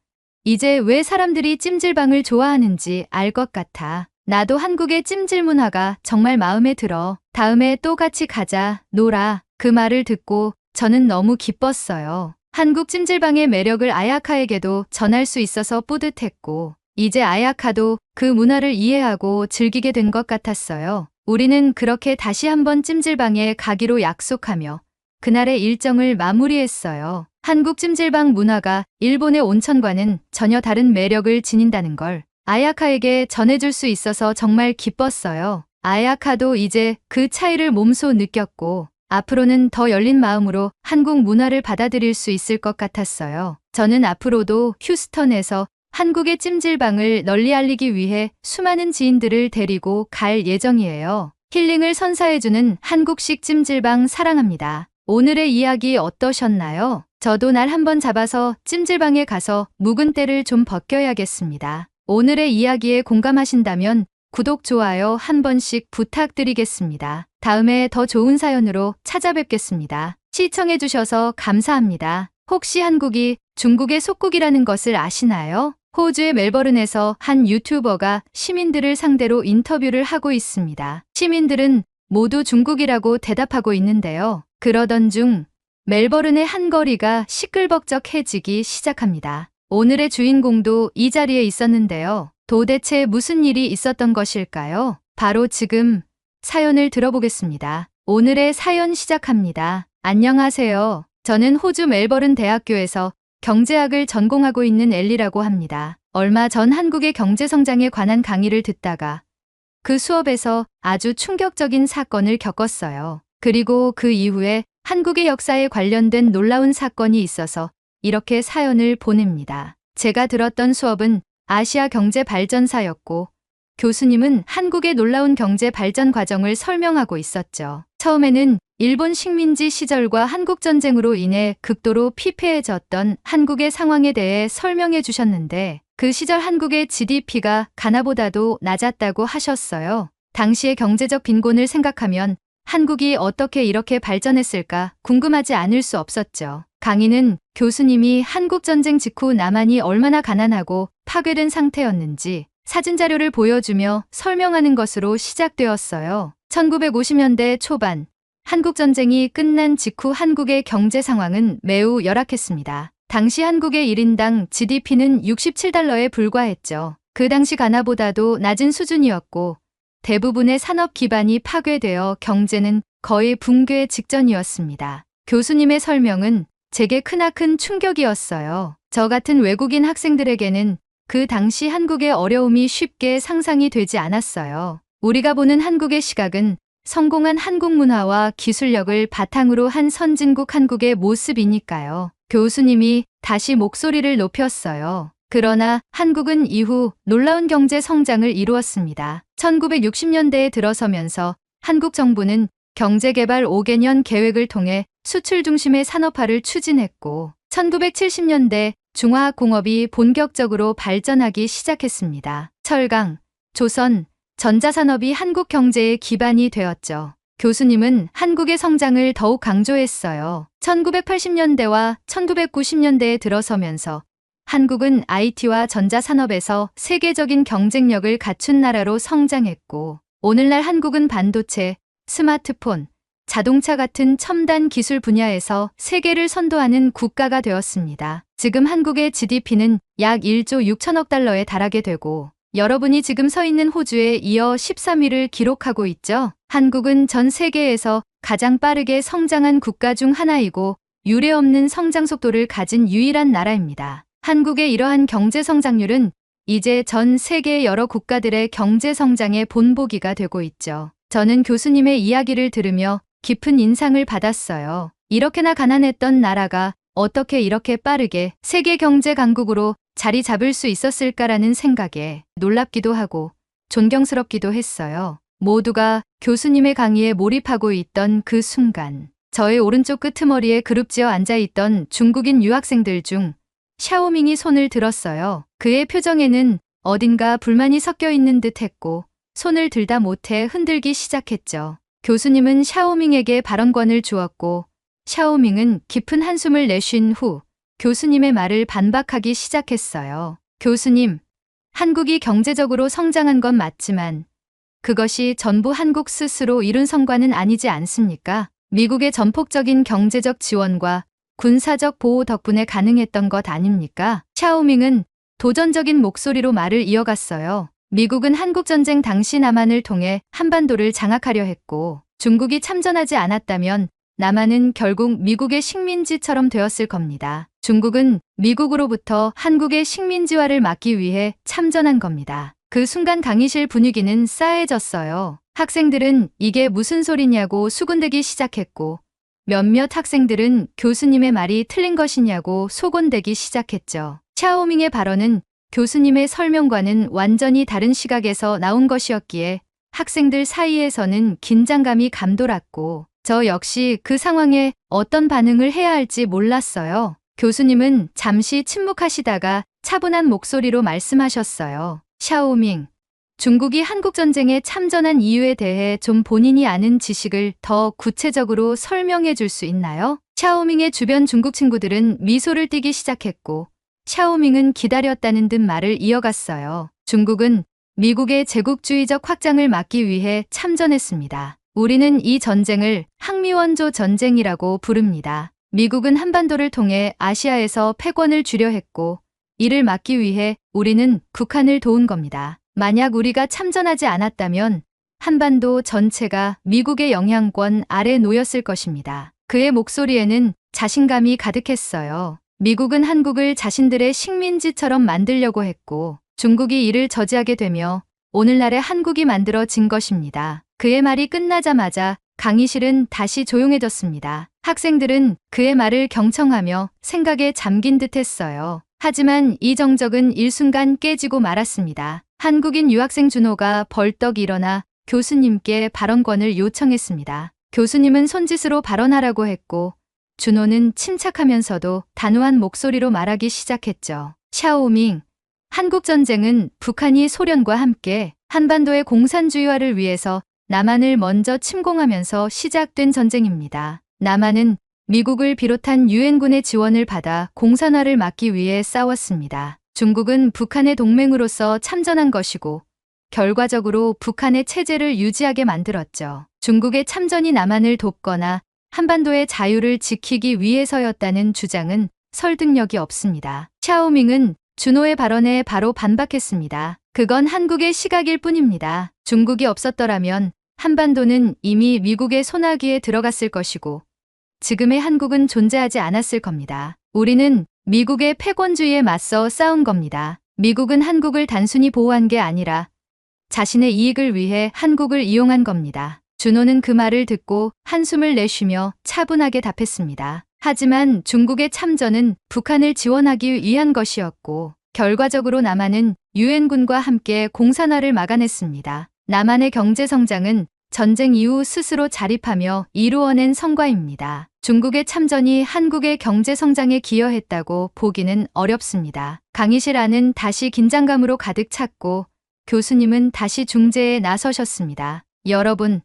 이제 왜 사람들이 찜질방을 좋아하는지 알 것 같아. 나도 한국의 찜질 문화가 정말 마음에 들어. 다음에 또 같이 가자, 놀아. 그 말을 듣고 저는 너무 기뻤어요. 한국 찜질방의 매력을 아야카에게도 전할 수 있어서 뿌듯했고 이제 아야카도 그 문화를 이해하고 즐기게 된 것 같았어요. 우리는 그렇게 다시 한번 찜질방에 가기로 약속하며 그날의 일정을 마무리했어요. 한국 찜질방 문화가 일본의 온천과는 전혀 다른 매력을 지닌다는 걸 아야카에게 전해줄 수 있어서 정말 기뻤어요. 아야카도 이제 그 차이를 몸소 느꼈고 앞으로는 더 열린 마음으로 한국 문화를 받아들일 수 있을 것 같았어요. 저는 앞으로도 휴스턴에서 한국의 찜질방을 널리 알리기 위해 수많은 지인들을 데리고 갈 예정이에요. 힐링을 선사해주는 한국식 찜질방 사랑합니다. 오늘의 이야기 어떠셨나요? 저도 날 한번 잡아서 찜질방에 가서 묵은 때를 좀 벗겨야겠습니다. 오늘의 이야기에 공감하신다면 구독, 좋아요 한 번씩 부탁드리겠습니다. 다음에 더 좋은 사연으로 찾아뵙겠습니다. 시청해주셔서 감사합니다. 혹시 한국이 중국의 속국이라는 것을 아시나요? 호주의 멜버른에서 한 유튜버가 시민들을 상대로 인터뷰를 하고 있습니다. 시민들은 모두 중국이라고 대답하고 있는데요. 그러던 중 멜버른의 한 거리가 시끌벅적해지기 시작합니다. 오늘의 주인공도 이 자리에 있었는데요. 도대체 무슨 일이 있었던 것일까요? 바로 지금 사연을 들어보겠습니다. 오늘의 사연 시작합니다. 안녕하세요. 저는 호주 멜버른 대학교에서 경제학을 전공하고 있는 엘리라고 합니다. 얼마 전 한국의 경제 성장에 관한 강의를 듣다가 그 수업에서 아주 충격적인 사건을 겪었어요. 그리고 그 이후에 한국의 역사에 관련된 놀라운 사건이 있어서 이렇게 사연을 보냅니다. 제가 들었던 수업은 아시아 경제 발전사였고 교수님은 한국의 놀라운 경제 발전 과정을 설명하고 있었죠. 처음에는 일본 식민지 시절과 한국전쟁으로 인해 극도로 피폐해졌던 한국의 상황에 대해 설명해 주셨는데 그 시절 한국의 GDP가 가나보다도 낮았다고 하셨어요. 당시의 경제적 빈곤을 생각하면 한국이 어떻게 이렇게 발전했을까 궁금하지 않을 수 없었죠. 강의는 교수님이 한국전쟁 직후 남한이 얼마나 가난하고 파괴된 상태였는지 사진 자료를 보여주며 설명하는 것으로 시작되었어요. 1950년대 초반 한국전쟁이 끝난 직후 한국의 경제 상황은 매우 열악했습니다. 당시 한국의 1인당 GDP는 67달러에 불과했죠. 그 당시 가나보다도 낮은 수준이었고 대부분의 산업 기반이 파괴되어 경제는 거의 붕괴 직전이었습니다. 교수님의 설명은 제게 크나큰 충격이었어요. 저 같은 외국인 학생들에게는 그 당시 한국의 어려움이 쉽게 상상이 되지 않았어요. 우리가 보는 한국의 시각은 성공한 한국 문화와 기술력을 바탕으로 한 선진국 한국의 모습이니까요. 교수님이 다시 목소리를 높였어요. 그러나 한국은 이후 놀라운 경제 성장을 이루었습니다. 1960년대에 들어서면서 한국 정부는 경제개발 5개년 계획을 통해 수출 중심의 산업화를 추진했고 1970년대 중화학공업이 본격적으로 발전하기 시작했습니다. 철강, 조선, 전자산업이 한국 경제의 기반이 되었죠. 교수님은 한국의 성장을 더욱 강조했어요. 1980년대와 1990년대에 들어서면서 한국은 IT와 전자산업에서 세계적인 경쟁력을 갖춘 나라로 성장했고 오늘날 한국은 반도체, 스마트폰, 자동차 같은 첨단 기술 분야에서 세계를 선도하는 국가가 되었습니다. 지금 한국의 GDP는 약 1조 6천억 달러에 달하게 되고 여러분이 지금 서 있는 호주에 이어 13위를 기록하고 있죠. 한국은 전 세계에서 가장 빠르게 성장한 국가 중 하나이고 유례없는 성장 속도를 가진 유일한 나라입니다. 한국의 이러한 경제 성장률은 이제 전 세계 여러 국가들의 경제 성장의 본보기가 되고 있죠. 저는 교수님의 이야기를 들으며 깊은 인상을 받았어요. 이렇게나 가난했던 나라가 어떻게 이렇게 빠르게 세계 경제 강국으로 자리 잡을 수 있었을까라는 생각에 놀랍기도 하고 존경스럽기도 했어요. 모두가 교수님의 강의에 몰입하고 있던 그 순간 저의 오른쪽 끄트머리에 그룹지어 앉아있던 중국인 유학생들 중 샤오밍이 손을 들었어요. 그의 표정에는 어딘가 불만이 섞여 있는 듯 했고 손을 들다 못해 흔들기 시작했죠. 교수님은 샤오밍에게 발언권을 주었고 샤오밍은 깊은 한숨을 내쉰 후 교수님의 말을 반박하기 시작했어요. 교수님, 한국이 경제적으로 성장한 건 맞지만 그것이 전부 한국 스스로 이룬 성과는 아니지 않습니까? 미국의 전폭적인 경제적 지원과 군사적 보호 덕분에 가능했던 것 아닙니까? 샤오밍은 도전적인 목소리로 말을 이어갔어요. 미국은 한국전쟁 당시 남한을 통해 한반도를 장악하려 했고 중국이 참전하지 않았다면 남한은 결국 미국의 식민지처럼 되었을 겁니다. 중국은 미국으로부터 한국의 식민지화를 막기 위해 참전한 겁니다. 그 순간 강의실 분위기는 싸해졌어요. 학생들은 이게 무슨 소리냐고 수군대기 시작했고 몇몇 학생들은 교수님의 말이 틀린 것이냐고 소곤대기 시작했죠. 샤오밍의 발언은 교수님의 설명과는 완전히 다른 시각에서 나온 것이었기에 학생들 사이에서는 긴장감이 감돌았고 저 역시 그 상황에 어떤 반응을 해야 할지 몰랐어요. 교수님은 잠시 침묵하시다가 차분한 목소리로 말씀하셨어요. 샤오밍, 중국이 한국전쟁에 참전한 이유에 대해 좀 본인이 아는 지식을 더 구체적으로 설명해 줄 수 있나요? 샤오밍의 주변 중국 친구들은 미소를 띠기 시작했고 샤오밍은 기다렸다는 듯 말을 이어갔어요. 중국은 미국의 제국주의적 확장을 막기 위해 참전했습니다. 우리는 이 전쟁을 항미원조 전쟁이라고 부릅니다. 미국은 한반도를 통해 아시아에서 패권을 주려 했고 이를 막기 위해 우리는 북한을 도운 겁니다. 만약 우리가 참전하지 않았다면 한반도 전체가 미국의 영향권 아래 놓였을 것입니다. 그의 목소리에는 자신감이 가득했어요. 미국은 한국을 자신들의 식민지처럼 만들려고 했고 중국이 이를 저지하게 되며 오늘날의 한국이 만들어진 것입니다. 그의 말이 끝나자마자 강의실은 다시 조용해졌습니다. 학생들은 그의 말을 경청하며 생각에 잠긴 듯 했어요. 하지만 이 정적은 일순간 깨지고 말았습니다. 한국인 유학생 준호가 벌떡 일어나 교수님께 발언권을 요청했습니다. 교수님은 손짓으로 발언하라고 했고 준호는 침착하면서도 단호한 목소리로 말하기 시작했죠. 샤오밍, 한국전쟁은 북한이 소련과 함께 한반도의 공산주의화를 위해서 남한을 먼저 침공하면서 시작된 전쟁입니다. 남한은 미국을 비롯한 유엔군의 지원을 받아 공산화를 막기 위해 싸웠습니다. 중국은 북한의 동맹으로서 참전한 것이고 결과적으로 북한의 체제를 유지하게 만들었죠. 중국의 참전이 남한을 돕거나 한반도의 자유를 지키기 위해서였다는 주장은 설득력이 없습니다. 샤오밍은 준호의 발언에 바로 반박했습니다. 그건 한국의 시각일 뿐입니다. 중국이 없었더라면 한반도는 이미 미국의 손아귀에 들어갔을 것이고 지금의 한국은 존재하지 않았을 겁니다. 우리는 미국의 패권주의에 맞서 싸운 겁니다. 미국은 한국을 단순히 보호한 게 아니라 자신의 이익을 위해 한국을 이용한 겁니다. 준호는 그 말을 듣고 한숨을 내쉬며 차분하게 답했습니다. 하지만 중국의 참전은 북한을 지원하기 위한 것이었고 결과적으로 남한은 유엔군과 함께 공산화를 막아냈습니다. 남한의 경제 성장은 전쟁 이후 스스로 자립하며 이루어낸 성과입니다. 중국의 참전이 한국의 경제 성장에 기여했다고 보기는 어렵습니다. 강의실 안은 다시 긴장감으로 가득 찼고 교수님은 다시 중재에 나서셨습니다. 여러분,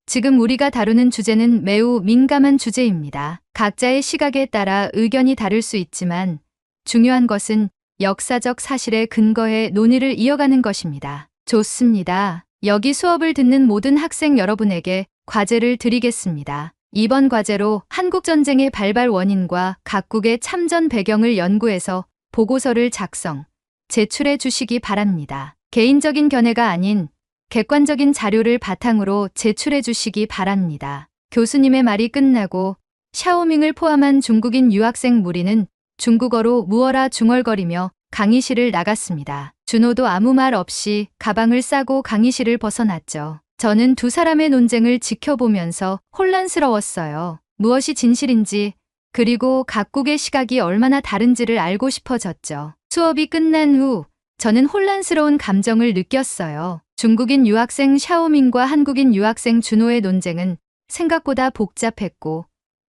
지금 우리가 다루는 주제는 매우 민감한 주제입니다. 각자의 시각에 따라 의견이 다를 수 있지만 중요한 것은 역사적 사실에 근거해 논의를 이어가는 것입니다. 좋습니다. 여기 수업을 듣는 모든 학생 여러분에게 과제를 드리겠습니다. 이번 과제로 한국전쟁의 발발 원인과 각국의 참전 배경을 연구해서 보고서를 작성, 제출해 주시기 바랍니다. 개인적인 견해가 아닌 객관적인 자료를 바탕으로 제출해 주시기 바랍니다. 교수님의 말이 끝나고 샤오밍을 포함한 중국인 유학생 무리는 중국어로 무어라 중얼거리며 강의실을 나갔습니다. 준호도 아무 말 없이 가방을 싸고 강의실을 벗어났죠. 저는 두 사람의 논쟁을 지켜보면서 혼란스러웠어요. 무엇이 진실인지, 그리고 각국의 시각이 얼마나 다른지를 알고 싶어졌죠. 수업이 끝난 후 저는 혼란스러운 감정을 느꼈어요. 중국인 유학생 샤오밍과 한국인 유학생 준호의 논쟁은 생각보다 복잡했고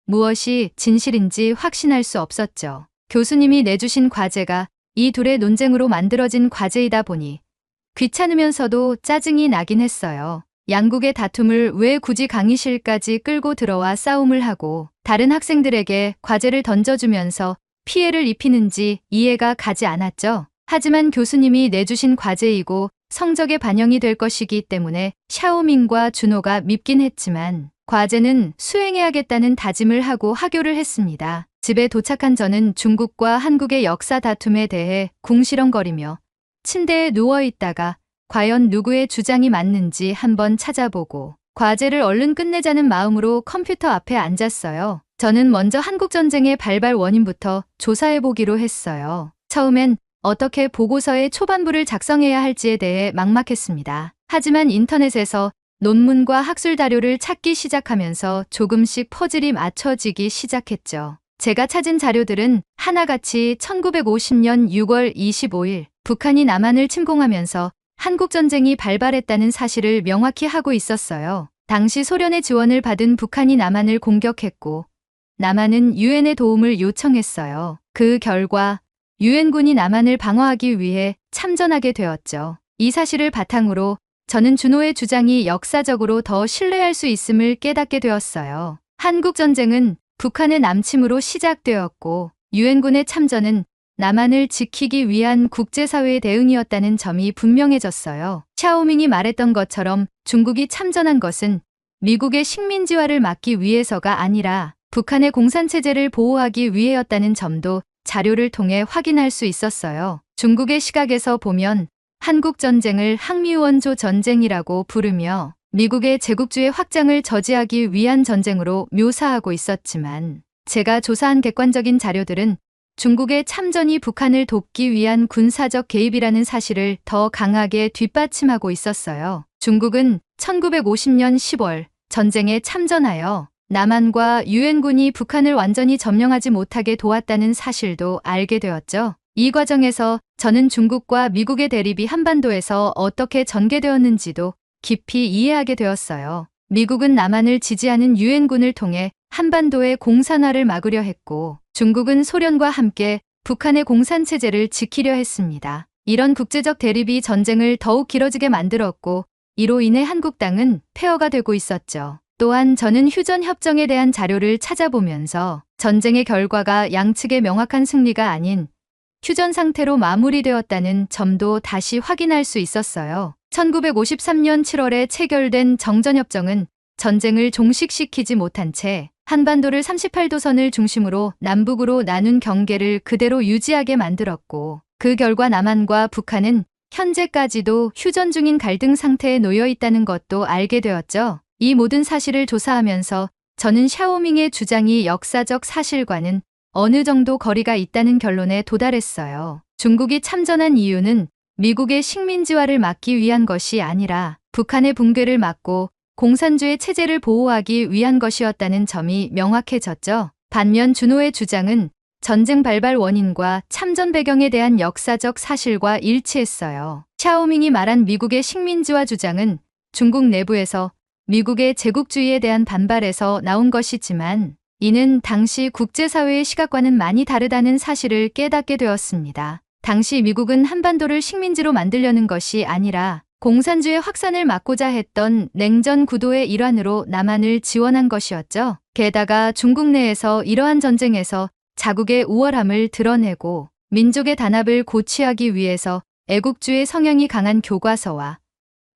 무엇이 진실인지 확신할 수 없었죠. 교수님이 내주신 과제가 이 둘의 논쟁으로 만들어진 과제이다 보니 귀찮으면서도 짜증이 나긴 했어요. 양국의 다툼을 왜 굳이 강의실까지 끌고 들어와 싸움을 하고 다른 학생들에게 과제를 던져주면서 피해를 입히는지 이해가 가지 않았죠. 하지만 교수님이 내주신 과제이고 성적에 반영이 될 것이기 때문에 샤오밍과 준호가 밉긴 했지만 과제는 수행해야겠다는 다짐을 하고 하교를 했습니다. 집에 도착한 저는 중국과 한국의 역사 다툼에 대해 궁시렁거리며 침대에 누워있다가 과연 누구의 주장이 맞는지 한번 찾아보고 과제를 얼른 끝내자는 마음으로 컴퓨터 앞에 앉았어요. 저는 먼저 한국전쟁의 발발 원인부터 조사해보기로 했어요. 처음엔 어떻게 보고서의 초반부를 작성해야 할지에 대해 막막했습니다. 하지만 인터넷에서 논문과 학술 자료를 찾기 시작하면서 조금씩 퍼즐이 맞춰지기 시작했죠. 제가 찾은 자료들은 하나같이 1950년 6월 25일 북한이 남한을 침공하면서 한국전쟁이 발발했다는 사실을 명확히 하고 있었어요. 당시 소련의 지원을 받은 북한이 남한을 공격했고 남한은 유엔의 도움을 요청했어요. 그 결과 유엔군이 남한을 방어하기 위해 참전하게 되었죠. 이 사실을 바탕으로 저는 준호의 주장이 역사적으로 더 신뢰할 수 있음을 깨닫게 되었어요. 한국전쟁은 북한의 남침으로 시작되었고 유엔군의 참전은 남한을 지키기 위한 국제사회의 대응이었다는 점이 분명해졌어요. 샤오밍이 말했던 것처럼 중국이 참전한 것은 미국의 식민지화를 막기 위해서가 아니라 북한의 공산체제를 보호하기 위해였다는 점도 자료를 통해 확인할 수 있었어요. 중국의 시각에서 보면 한국전쟁을 항미원조 전쟁이라고 부르며 미국의 제국주의 확장을 저지하기 위한 전쟁으로 묘사하고 있었지만 제가 조사한 객관적인 자료들은 중국의 참전이 북한을 돕기 위한 군사적 개입이라는 사실을 더 강하게 뒷받침하고 있었어요. 중국은 1950년 10월 전쟁에 참전하여 남한과 유엔군이 북한을 완전히 점령하지 못하게 도왔다는 사실도 알게 되었죠. 이 과정에서 저는 중국과 미국의 대립이 한반도에서 어떻게 전개되었는지도 깊이 이해하게 되었어요. 미국은 남한을 지지하는 유엔군을 통해 한반도의 공산화를 막으려 했고 중국은 소련과 함께 북한의 공산체제를 지키려 했습니다. 이런 국제적 대립이 전쟁을 더욱 길어지게 만들었고 이로 인해 한국 땅은 폐허가 되고 있었죠. 또한 저는 휴전협정에 대한 자료를 찾아보면서 전쟁의 결과가 양측의 명확한 승리가 아닌 휴전 상태로 마무리되었다는 점도 다시 확인할 수 있었어요. 1953년 7월에 체결된 정전협정은 전쟁을 종식시키지 못한 채 한반도를 38도선을 중심으로 남북으로 나눈 경계를 그대로 유지하게 만들었고 그 결과 남한과 북한은 현재까지도 휴전 중인 갈등 상태에 놓여 있다는 것도 알게 되었죠. 이 모든 사실을 조사하면서 저는 샤오밍의 주장이 역사적 사실과는 어느 정도 거리가 있다는 결론에 도달했어요. 중국이 참전한 이유는 미국의 식민지화를 막기 위한 것이 아니라 북한의 붕괴를 막고 공산주의 체제를 보호하기 위한 것이었다는 점이 명확해졌죠. 반면 준호의 주장은 전쟁 발발 원인과 참전 배경에 대한 역사적 사실과 일치했어요. 샤오밍이 말한 미국의 식민지화 주장은 중국 내부에서 미국의 제국주의에 대한 반발에서 나온 것이지만 이는 당시 국제사회의 시각과는 많이 다르다는 사실을 깨닫게 되었습니다. 당시 미국은 한반도를 식민지로 만들려는 것이 아니라 공산주의 확산을 막고자 했던 냉전 구도의 일환으로 남한을 지원한 것이었죠. 게다가 중국 내에서 이러한 전쟁에서 자국의 우월함을 드러내고 민족의 단합을 고취하기 위해서 애국주의 성향이 강한 교과서와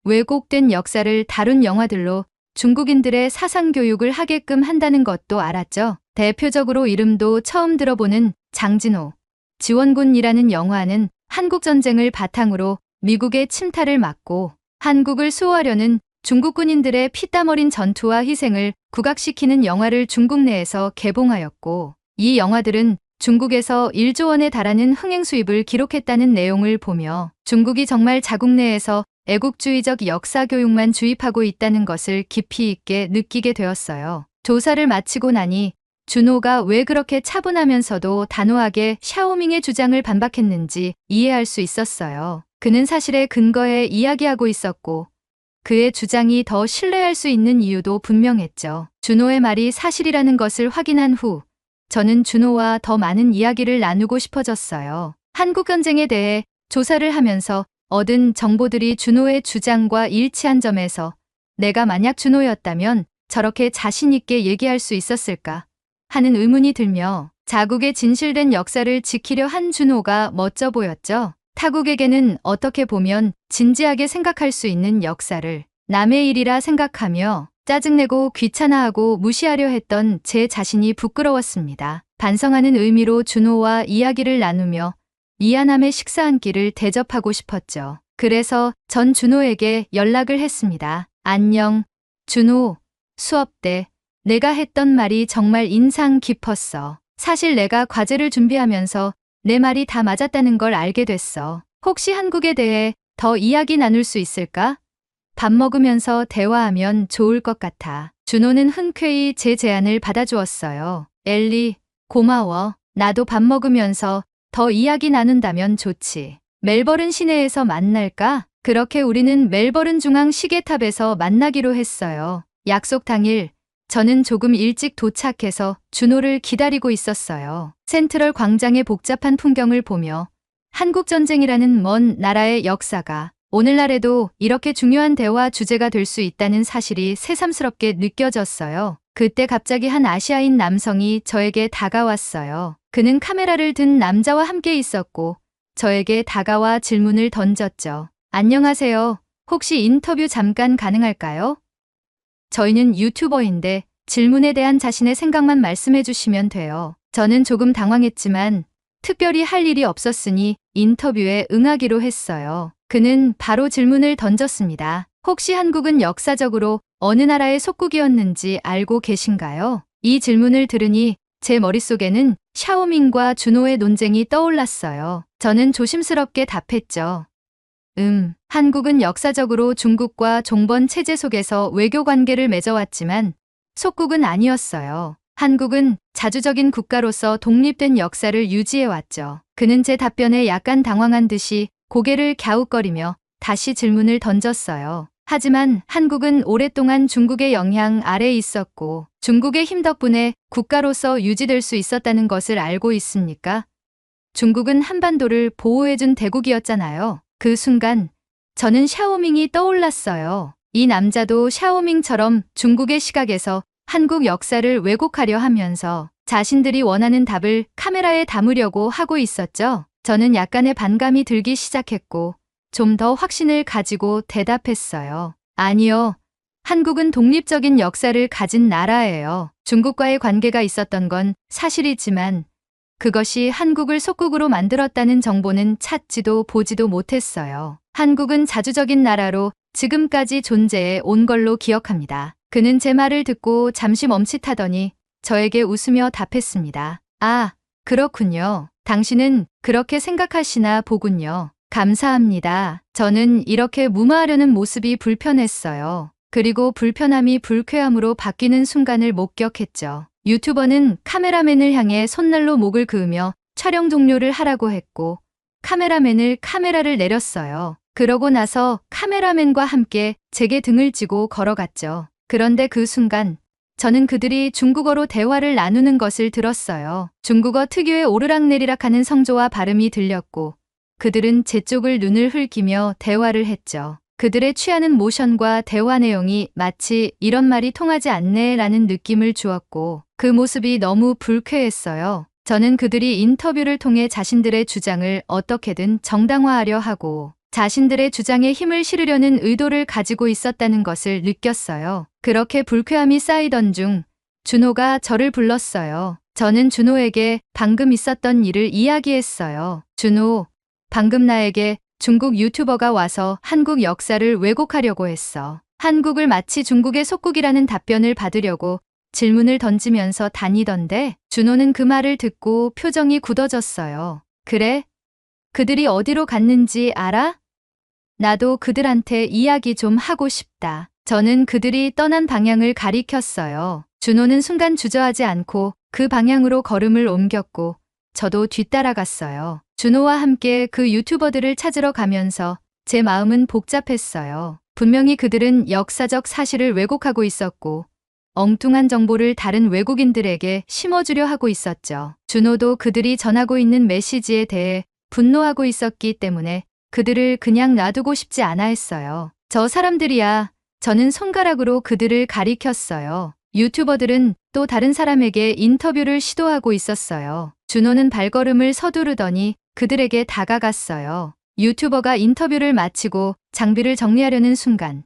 왜곡된 역사를 다룬 영화들로 중국인들의 사상교육을 하게끔 한다는 것도 알았죠. 대표적으로 이름도 처음 들어보는 장진호, 지원군이라는 영화는 한국전쟁을 바탕으로 미국의 침탈을 막고 한국을 수호하려는 중국 군인들의 피땀 어린 전투와 희생을 부각시키는 영화를 중국 내에서 개봉하였고, 이 영화들은 중국에서 1조 원에 달하는 흥행 수입을 기록했다는 내용을 보며 중국이 정말 자국 내에서 애국주의적 역사 교육만 주입하고 있다는 것을 깊이 있게 느끼게 되었어요. 조사를 마치고 나니 준호가 왜 그렇게 차분하면서도 단호하게 샤오밍의 주장을 반박했는지 이해할 수 있었어요. 그는 사실에 근거해 이야기하고 있었고 그의 주장이 더 신뢰할 수 있는 이유도 분명했죠. 준호의 말이 사실이라는 것을 확인한 후 저는 준호와 더 많은 이야기를 나누고 싶어졌어요. 한국전쟁에 대해 조사를 하면서 얻은 정보들이 준호의 주장과 일치한 점에서 내가 만약 준호였다면 저렇게 자신 있게 얘기할 수 있었을까 하는 의문이 들며 자국의 진실된 역사를 지키려 한 준호가 멋져 보였죠. 타국에게는 어떻게 보면 진지하게 생각할 수 있는 역사를 남의 일이라 생각하며 짜증내고 귀찮아하고 무시하려 했던 제 자신이 부끄러웠습니다. 반성하는 의미로 준호와 이야기를 나누며 미안함의 식사 한 끼를 대접하고 싶었죠. 그래서 전 준호에게 연락을 했습니다. 안녕, 준호. 수업 때 내가 했던 말이 정말 인상 깊었어. 사실 내가 과제를 준비하면서 내 말이 다 맞았다는 걸 알게 됐어. 혹시 한국에 대해 더 이야기 나눌 수 있을까? 밥 먹으면서 대화하면 좋을 것 같아. 준호는 흔쾌히 제 제안을 받아주었어요. 엘리, 고마워. 나도 밥 먹으면서 더 이야기 나눈다면 좋지. 멜버른 시내에서 만날까? 그렇게 우리는 멜버른 중앙 시계탑에서 만나기로 했어요. 약속 당일 저는 조금 일찍 도착해서 준호를 기다리고 있었어요. 센트럴 광장의 복잡한 풍경을 보며 한국전쟁이라는 먼 나라의 역사가 오늘날에도 이렇게 중요한 대화 주제가 될 수 있다는 사실이 새삼스럽게 느껴졌어요. 그때 갑자기 한 아시아인 남성이 저에게 다가왔어요. 그는 카메라를 든 남자와 함께 있었고 저에게 다가와 질문을 던졌죠. 안녕하세요. 혹시 인터뷰 잠깐 가능할까요? 저희는 유튜버인데 질문에 대한 자신의 생각만 말씀해 주시면 돼요. 저는 조금 당황했지만 특별히 할 일이 없었으니 인터뷰에 응하기로 했어요. 그는 바로 질문을 던졌습니다. 혹시 한국은 역사적으로 어느 나라의 속국이었는지 알고 계신가요? 이 질문을 들으니 제 머릿속에는 샤오밍과 준호의 논쟁이 떠올랐어요. 저는 조심스럽게 답했죠. 한국은 역사적으로 중국과 종번 체제 속에서 외교 관계를 맺어왔지만 속국은 아니었어요. 한국은 자주적인 국가로서 독립된 역사를 유지해왔죠. 그는 제 답변에 약간 당황한 듯이 고개를 갸웃거리며 다시 질문을 던졌어요. 하지만 한국은 오랫동안 중국의 영향 아래에 있었고 중국의 힘 덕분에 국가로서 유지될 수 있었다는 것을 알고 있습니까? 중국은 한반도를 보호해준 대국이었잖아요. 그 순간 저는 샤오밍이 떠올랐어요. 이 남자도 샤오밍처럼 중국의 시각에서 한국 역사를 왜곡하려 하면서 자신들이 원하는 답을 카메라에 담으려고 하고 있었죠. 저는 약간의 반감이 들기 시작했고 좀 더 확신을 가지고 대답했어요. 아니요. 한국은 독립적인 역사를 가진 나라예요. 중국과의 관계가 있었던 건 사실이지만 그것이 한국을 속국으로 만들었다는 정보는 찾지도 보지도 못했어요. 한국은 자주적인 나라로 지금까지 존재해 온 걸로 기억합니다. 그는 제 말을 듣고 잠시 멈칫하더니 저에게 웃으며 답했습니다. 아, 그렇군요. 당신은 그렇게 생각하시나 보군요. 감사합니다. 저는 이렇게 무마하려는 모습이 불편했어요. 그리고 불편함이 불쾌함으로 바뀌는 순간을 목격했죠. 유튜버는 카메라맨을 향해 손날로 목을 그으며 촬영 종료를 하라고 했고 카메라맨을 카메라를 내렸어요. 그러고 나서 카메라맨과 함께 제게 등을 지고 걸어갔죠. 그런데 그 순간 저는 그들이 중국어로 대화를 나누는 것을 들었어요. 중국어 특유의 오르락내리락하는 성조와 발음이 들렸고 그들은 제 쪽을 눈을 흘기며 대화를 했죠. 그들의 취하는 모션과 대화 내용이 마치 이런 말이 통하지 않네 라는 느낌을 주었고 그 모습이 너무 불쾌했어요. 저는 그들이 인터뷰를 통해 자신들의 주장을 어떻게든 정당화하려 하고 자신들의 주장에 힘을 실으려는 의도를 가지고 있었다는 것을 느꼈어요. 그렇게 불쾌함이 쌓이던 중 준호가 저를 불렀어요. 저는 준호에게 방금 있었던 일을 이야기했어요. 준호, 방금 나에게 중국 유튜버가 와서 한국 역사를 왜곡하려고 했어. 한국을 마치 중국의 속국이라는 답변을 받으려고 질문을 던지면서 다니던데 준호는 그 말을 듣고 표정이 굳어졌어요. 그래? 그들이 어디로 갔는지 알아? 나도 그들한테 이야기 좀 하고 싶다. 저는 그들이 떠난 방향을 가리켰어요. 준호는 순간 주저하지 않고 그 방향으로 걸음을 옮겼고 저도 뒤따라갔어요. 준호와 함께 그 유튜버들을 찾으러 가면서 제 마음은 복잡했어요. 분명히 그들은 역사적 사실을 왜곡하고 있었고 엉뚱한 정보를 다른 외국인들에게 심어주려 하고 있었죠. 준호도 그들이 전하고 있는 메시지에 대해 분노하고 있었기 때문에 그들을 그냥 놔두고 싶지 않아 했어요. 저 사람들이야. 저는 손가락으로 그들을 가리켰어요. 유튜버들은 또 다른 사람에게 인터뷰를 시도하고 있었어요. 준호는 발걸음을 서두르더니 그들에게 다가갔어요. 유튜버가 인터뷰를 마치고 장비를 정리하려는 순간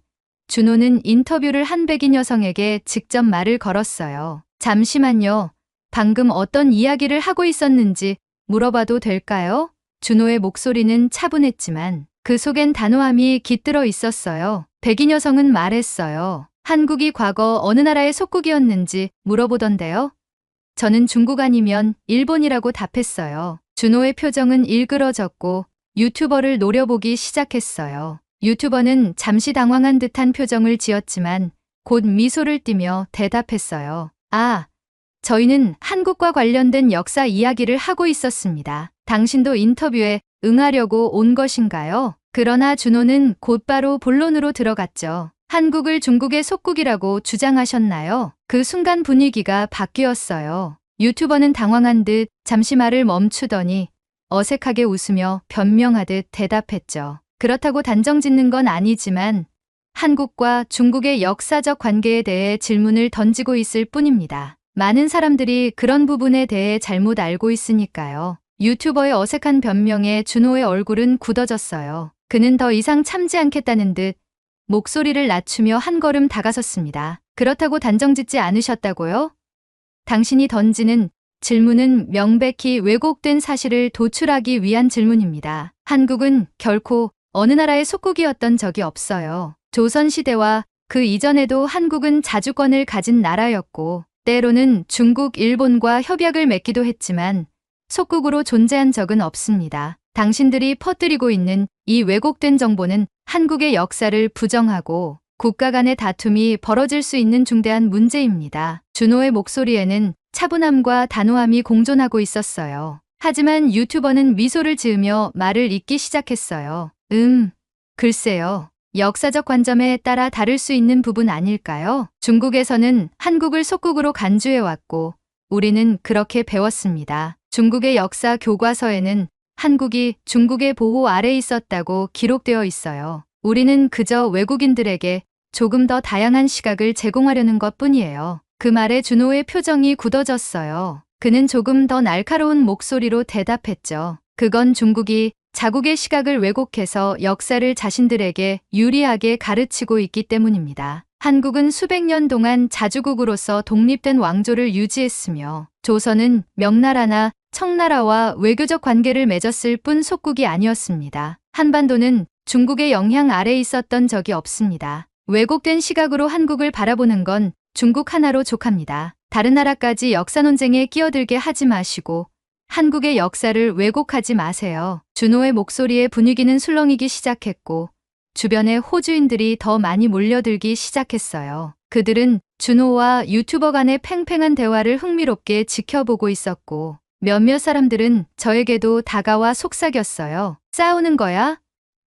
준호는 인터뷰를 한 백인 여성에게 직접 말을 걸었어요. 잠시만요. 방금 어떤 이야기를 하고 있었는지 물어봐도 될까요? 준호의 목소리는 차분했지만 그 속엔 단호함이 깃들어 있었어요. 백인 여성은 말했어요. 한국이 과거 어느 나라의 속국이었는지 물어보던데요. 저는 중국 아니면 일본이라고 답했어요. 준호의 표정은 일그러졌고 유튜버를 노려보기 시작했어요. 유튜버는 잠시 당황한 듯한 표정을 지었지만 곧 미소를 띠며 대답했어요. 아, 저희는 한국과 관련된 역사 이야기를 하고 있었습니다. 당신도 인터뷰에 응하려고 온 것인가요? 그러나 준호는 곧바로 본론으로 들어갔죠. 한국을 중국의 속국이라고 주장하셨나요? 그 순간 분위기가 바뀌었어요. 유튜버는 당황한 듯 잠시 말을 멈추더니 어색하게 웃으며 변명하듯 대답했죠. 그렇다고 단정 짓는 건 아니지만 한국과 중국의 역사적 관계에 대해 질문을 던지고 있을 뿐입니다. 많은 사람들이 그런 부분에 대해 잘못 알고 있으니까요. 유튜버의 어색한 변명에 준호의 얼굴은 굳어졌어요. 그는 더 이상 참지 않겠다는 듯 목소리를 낮추며 한 걸음 다가섰습니다. 그렇다고 단정짓지 않으셨다고요? 당신이 던지는 질문은 명백히 왜곡된 사실을 도출하기 위한 질문입니다. 한국은 결코 어느 나라의 속국이었던 적이 없어요. 조선시대와 그 이전에도 한국은 자주권을 가진 나라였고 때로는 중국, 일본과 협약을 맺기도 했지만 속국으로 존재한 적은 없습니다. 당신들이 퍼뜨리고 있는 이 왜곡된 정보는 한국의 역사를 부정하고 국가 간의 다툼이 벌어질 수 있는 중대한 문제입니다. 준호의 목소리에는 차분함과 단호함이 공존하고 있었어요. 하지만 유튜버는 미소를 지으며 말을 잇기 시작했어요. 글쎄요. 역사적 관점에 따라 다를 수 있는 부분 아닐까요? 중국에서는 한국을 속국으로 간주해왔고 우리는 그렇게 배웠습니다. 중국의 역사 교과서에는 한국이 중국의 보호 아래 있었다고 기록되어 있어요. 우리는 그저 외국인들에게 조금 더 다양한 시각을 제공하려는 것뿐이에요. 그 말에 준호의 표정이 굳어졌어요. 그는 조금 더 날카로운 목소리로 대답했죠. 그건 중국이 자국의 시각을 왜곡해서 역사를 자신들에게 유리하게 가르치고 있기 때문입니다. 한국은 수백 년 동안 자주국으로서 독립된 왕조를 유지했으며 조선은 명나라나 청나라와 외교적 관계를 맺었을 뿐 속국이 아니었습니다. 한반도는 중국의 영향 아래 있었던 적이 없습니다. 왜곡된 시각으로 한국을 바라보는 건 중국 하나로 족합니다. 다른 나라까지 역사 논쟁에 끼어들게 하지 마시고 한국의 역사를 왜곡하지 마세요. 준호의 목소리에 분위기는 술렁이기 시작했고 주변에 호주인들이 더 많이 몰려들기 시작했어요. 그들은 준호와 유튜버 간의 팽팽한 대화를 흥미롭게 지켜보고 있었고 몇몇 사람들은 저에게도 다가와 속삭였어요. 싸우는 거야?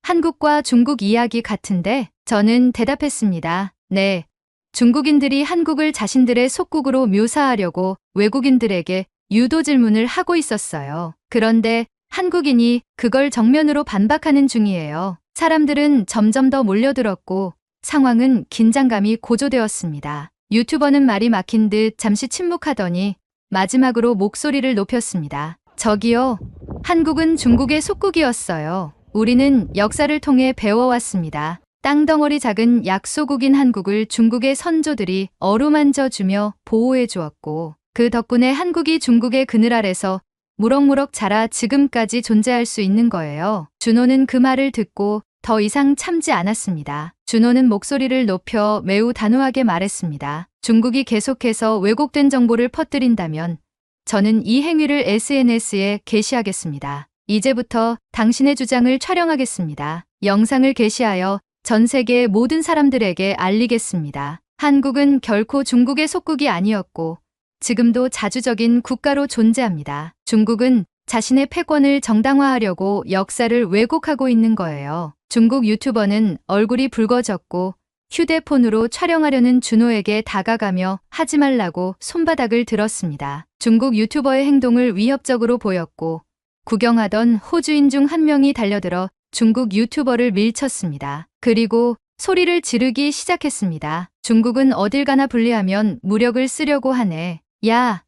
한국과 중국 이야기 같은데? 저는 대답했습니다. 네. 중국인들이 한국을 자신들의 속국으로 묘사하려고 외국인들에게 유도 질문을 하고 있었어요. 그런데 한국인이 그걸 정면으로 반박하는 중이에요. 사람들은 점점 더 몰려들었고 상황은 긴장감이 고조되었습니다. 유튜버는 말이 막힌 듯 잠시 침묵하더니 마지막으로 목소리를 높였습니다. 저기요. 한국은 중국의 속국이었어요. 우리는 역사를 통해 배워왔습니다. 땅덩어리 작은 약소국인 한국을 중국의 선조들이 어루만져 주며 보호해 주었고 그 덕분에 한국이 중국의 그늘 아래서 무럭무럭 자라 지금까지 존재할 수 있는 거예요. 준호는 그 말을 듣고 더 이상 참지 않았습니다. 준호는 목소리를 높여 매우 단호하게 말했습니다. 중국이 계속해서 왜곡된 정보를 퍼뜨린다면 저는 이 행위를 SNS에 게시하겠습니다. 이제부터 당신의 주장을 촬영하겠습니다. 영상을 게시하여 전 세계 모든 사람들에게 알리겠습니다. 한국은 결코 중국의 속국이 아니었고 지금도 자주적인 국가로 존재합니다. 중국은 자신의 패권을 정당화하려고 역사를 왜곡하고 있는 거예요. 중국 유튜버는 얼굴이 붉어졌고 휴대폰으로 촬영하려는 준호에게 다가가며 하지 말라고 손바닥을 들었습니다. 중국 유튜버의 행동을 위협적으로 보였고 구경하던 호주인 중 한 명이 달려들어 중국 유튜버를 밀쳤습니다. 그리고 소리를 지르기 시작했습니다. 중국은 어딜 가나 불리하면 무력을 쓰려고 하네. 야,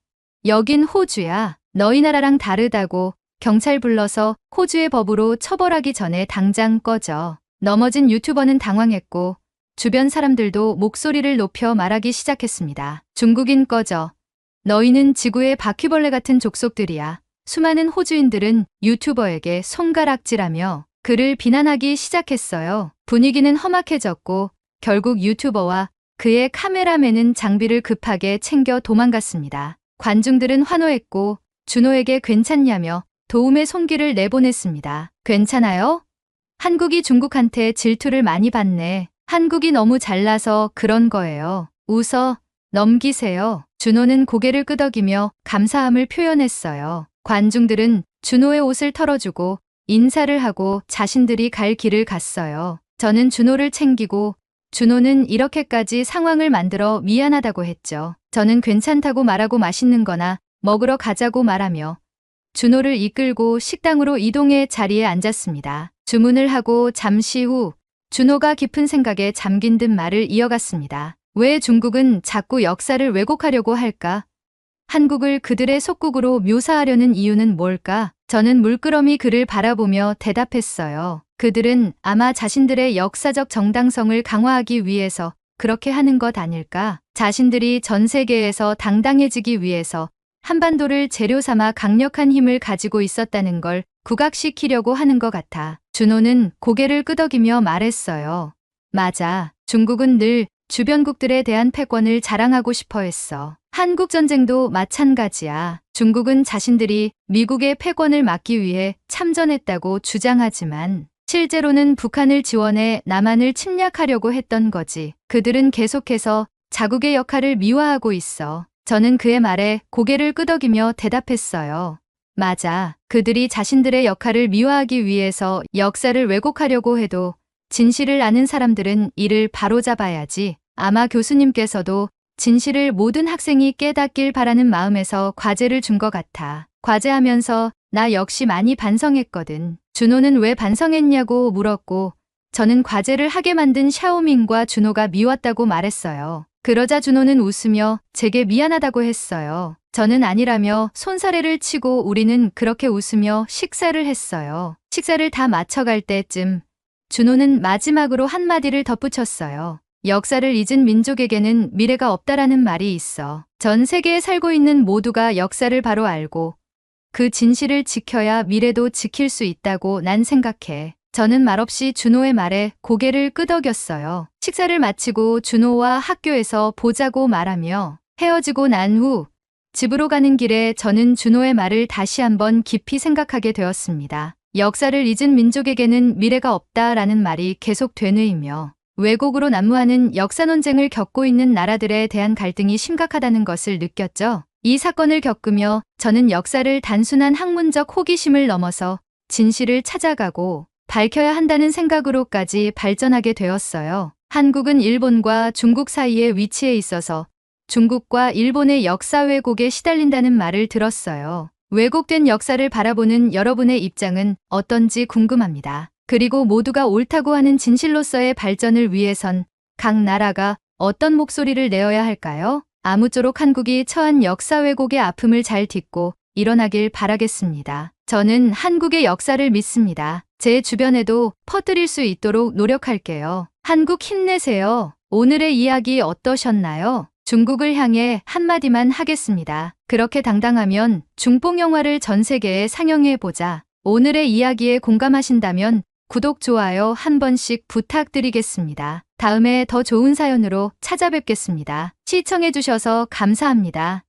여긴 호주야. 너희 나라랑 다르다고. 경찰 불러서 호주의 법으로 처벌하기 전에 당장 꺼져. 넘어진 유튜버는 당황했고 주변 사람들도 목소리를 높여 말하기 시작했습니다. 중국인 꺼져. 너희는 지구의 바퀴벌레 같은 족속들이야. 수많은 호주인들은 유튜버에게 손가락질하며 그를 비난하기 시작했어요. 분위기는 험악해졌고 결국 유튜버와 그의 카메라맨은 장비를 급하게 챙겨 도망갔습니다. 관중들은 환호했고 준호에게 괜찮냐며 도움의 손길을 내보냈습니다. 괜찮아요? 한국이 중국한테 질투를 많이 받네. 한국이 너무 잘나서 그런 거예요. 웃어 넘기세요. 준호는 고개를 끄덕이며 감사함을 표현했어요. 관중들은 준호의 옷을 털어주고 인사를 하고 자신들이 갈 길을 갔어요. 저는 준호를 챙기고 준호는 이렇게까지 상황을 만들어 미안하다고 했죠. 저는 괜찮다고 말하고 맛있는 거나 먹으러 가자고 말하며 준호를 이끌고 식당으로 이동해 자리에 앉았습니다. 주문을 하고 잠시 후 준호가 깊은 생각에 잠긴 듯 말을 이어갔습니다. 왜 중국은 자꾸 역사를 왜곡하려고 할까? 한국을 그들의 속국으로 묘사하려는 이유는 뭘까? 저는 물끄러미 그를 바라보며 대답했어요. 그들은 아마 자신들의 역사적 정당성을 강화하기 위해서 그렇게 하는 것 아닐까? 자신들이 전 세계에서 당당해지기 위해서 한반도를 재료 삼아 강력한 힘을 가지고 있었다는 걸 부각시키려고 하는 것 같아. 준호는 고개를 끄덕이며 말했어요. 맞아. 중국은 늘 주변국들에 대한 패권을 자랑하고 싶어 했어. 한국전쟁도 마찬가지야. 중국은 자신들이 미국의 패권을 막기 위해 참전했다고 주장하지만 실제로는 북한을 지원해 남한을 침략하려고 했던 거지. 그들은 계속해서 자국의 역할을 미화하고 있어. 저는 그의 말에 고개를 끄덕이며 대답했어요. 맞아. 그들이 자신들의 역할을 미화하기 위해서 역사를 왜곡하려고 해도 진실을 아는 사람들은 이를 바로잡아야지. 아마 교수님께서도 진실을 모든 학생이 깨닫길 바라는 마음에서 과제를 준 것 같아. 과제하면서 나 역시 많이 반성했거든. 준호는 왜 반성했냐고 물었고 저는 과제를 하게 만든 샤오밍과 준호가 미웠다고 말했어요. 그러자 준호는 웃으며 제게 미안하다고 했어요. 저는 아니라며 손사래를 치고 우리는 그렇게 웃으며 식사를 했어요. 식사를 다 마쳐갈 때쯤 준호는 마지막으로 한마디를 덧붙였어요. 역사를 잊은 민족에게는 미래가 없다라는 말이 있어. 전 세계에 살고 있는 모두가 역사를 바로 알고 그 진실을 지켜야 미래도 지킬 수 있다고 난 생각해. 저는 말없이 준호의 말에 고개를 끄덕였어요. 식사를 마치고 준호와 학교에서 보자고 말하며 헤어지고 난 후 집으로 가는 길에 저는 준호의 말을 다시 한번 깊이 생각하게 되었습니다. 역사를 잊은 민족에게는 미래가 없다라는 말이 계속 되뇌이며 왜곡으로 난무하는 역사 논쟁을 겪고 있는 나라들에 대한 갈등이 심각하다는 것을 느꼈죠. 이 사건을 겪으며 저는 역사를 단순한 학문적 호기심을 넘어서 진실을 찾아가고 밝혀야 한다는 생각으로까지 발전하게 되었어요. 한국은 일본과 중국 사이에 위치해 있어서 중국과 일본의 역사 왜곡에 시달린다는 말을 들었어요. 왜곡된 역사를 바라보는 여러분의 입장은 어떤지 궁금합니다. 그리고 모두가 옳다고 하는 진실로서의 발전을 위해선 각 나라가 어떤 목소리를 내어야 할까요? 아무쪼록 한국이 처한 역사 왜곡의 아픔을 잘 딛고 일어나길 바라겠습니다. 저는 한국의 역사를 믿습니다. 제 주변에도 퍼뜨릴 수 있도록 노력할게요. 한국 힘내세요. 오늘의 이야기 어떠셨나요? 중국을 향해 한마디만 하겠습니다. 그렇게 당당하면 중뽕 영화를 전 세계에 상영해보자. 오늘의 이야기에 공감하신다면 구독, 좋아요 한 번씩 부탁드리겠습니다. 다음에 더 좋은 사연으로 찾아뵙겠습니다. 시청해주셔서 감사합니다.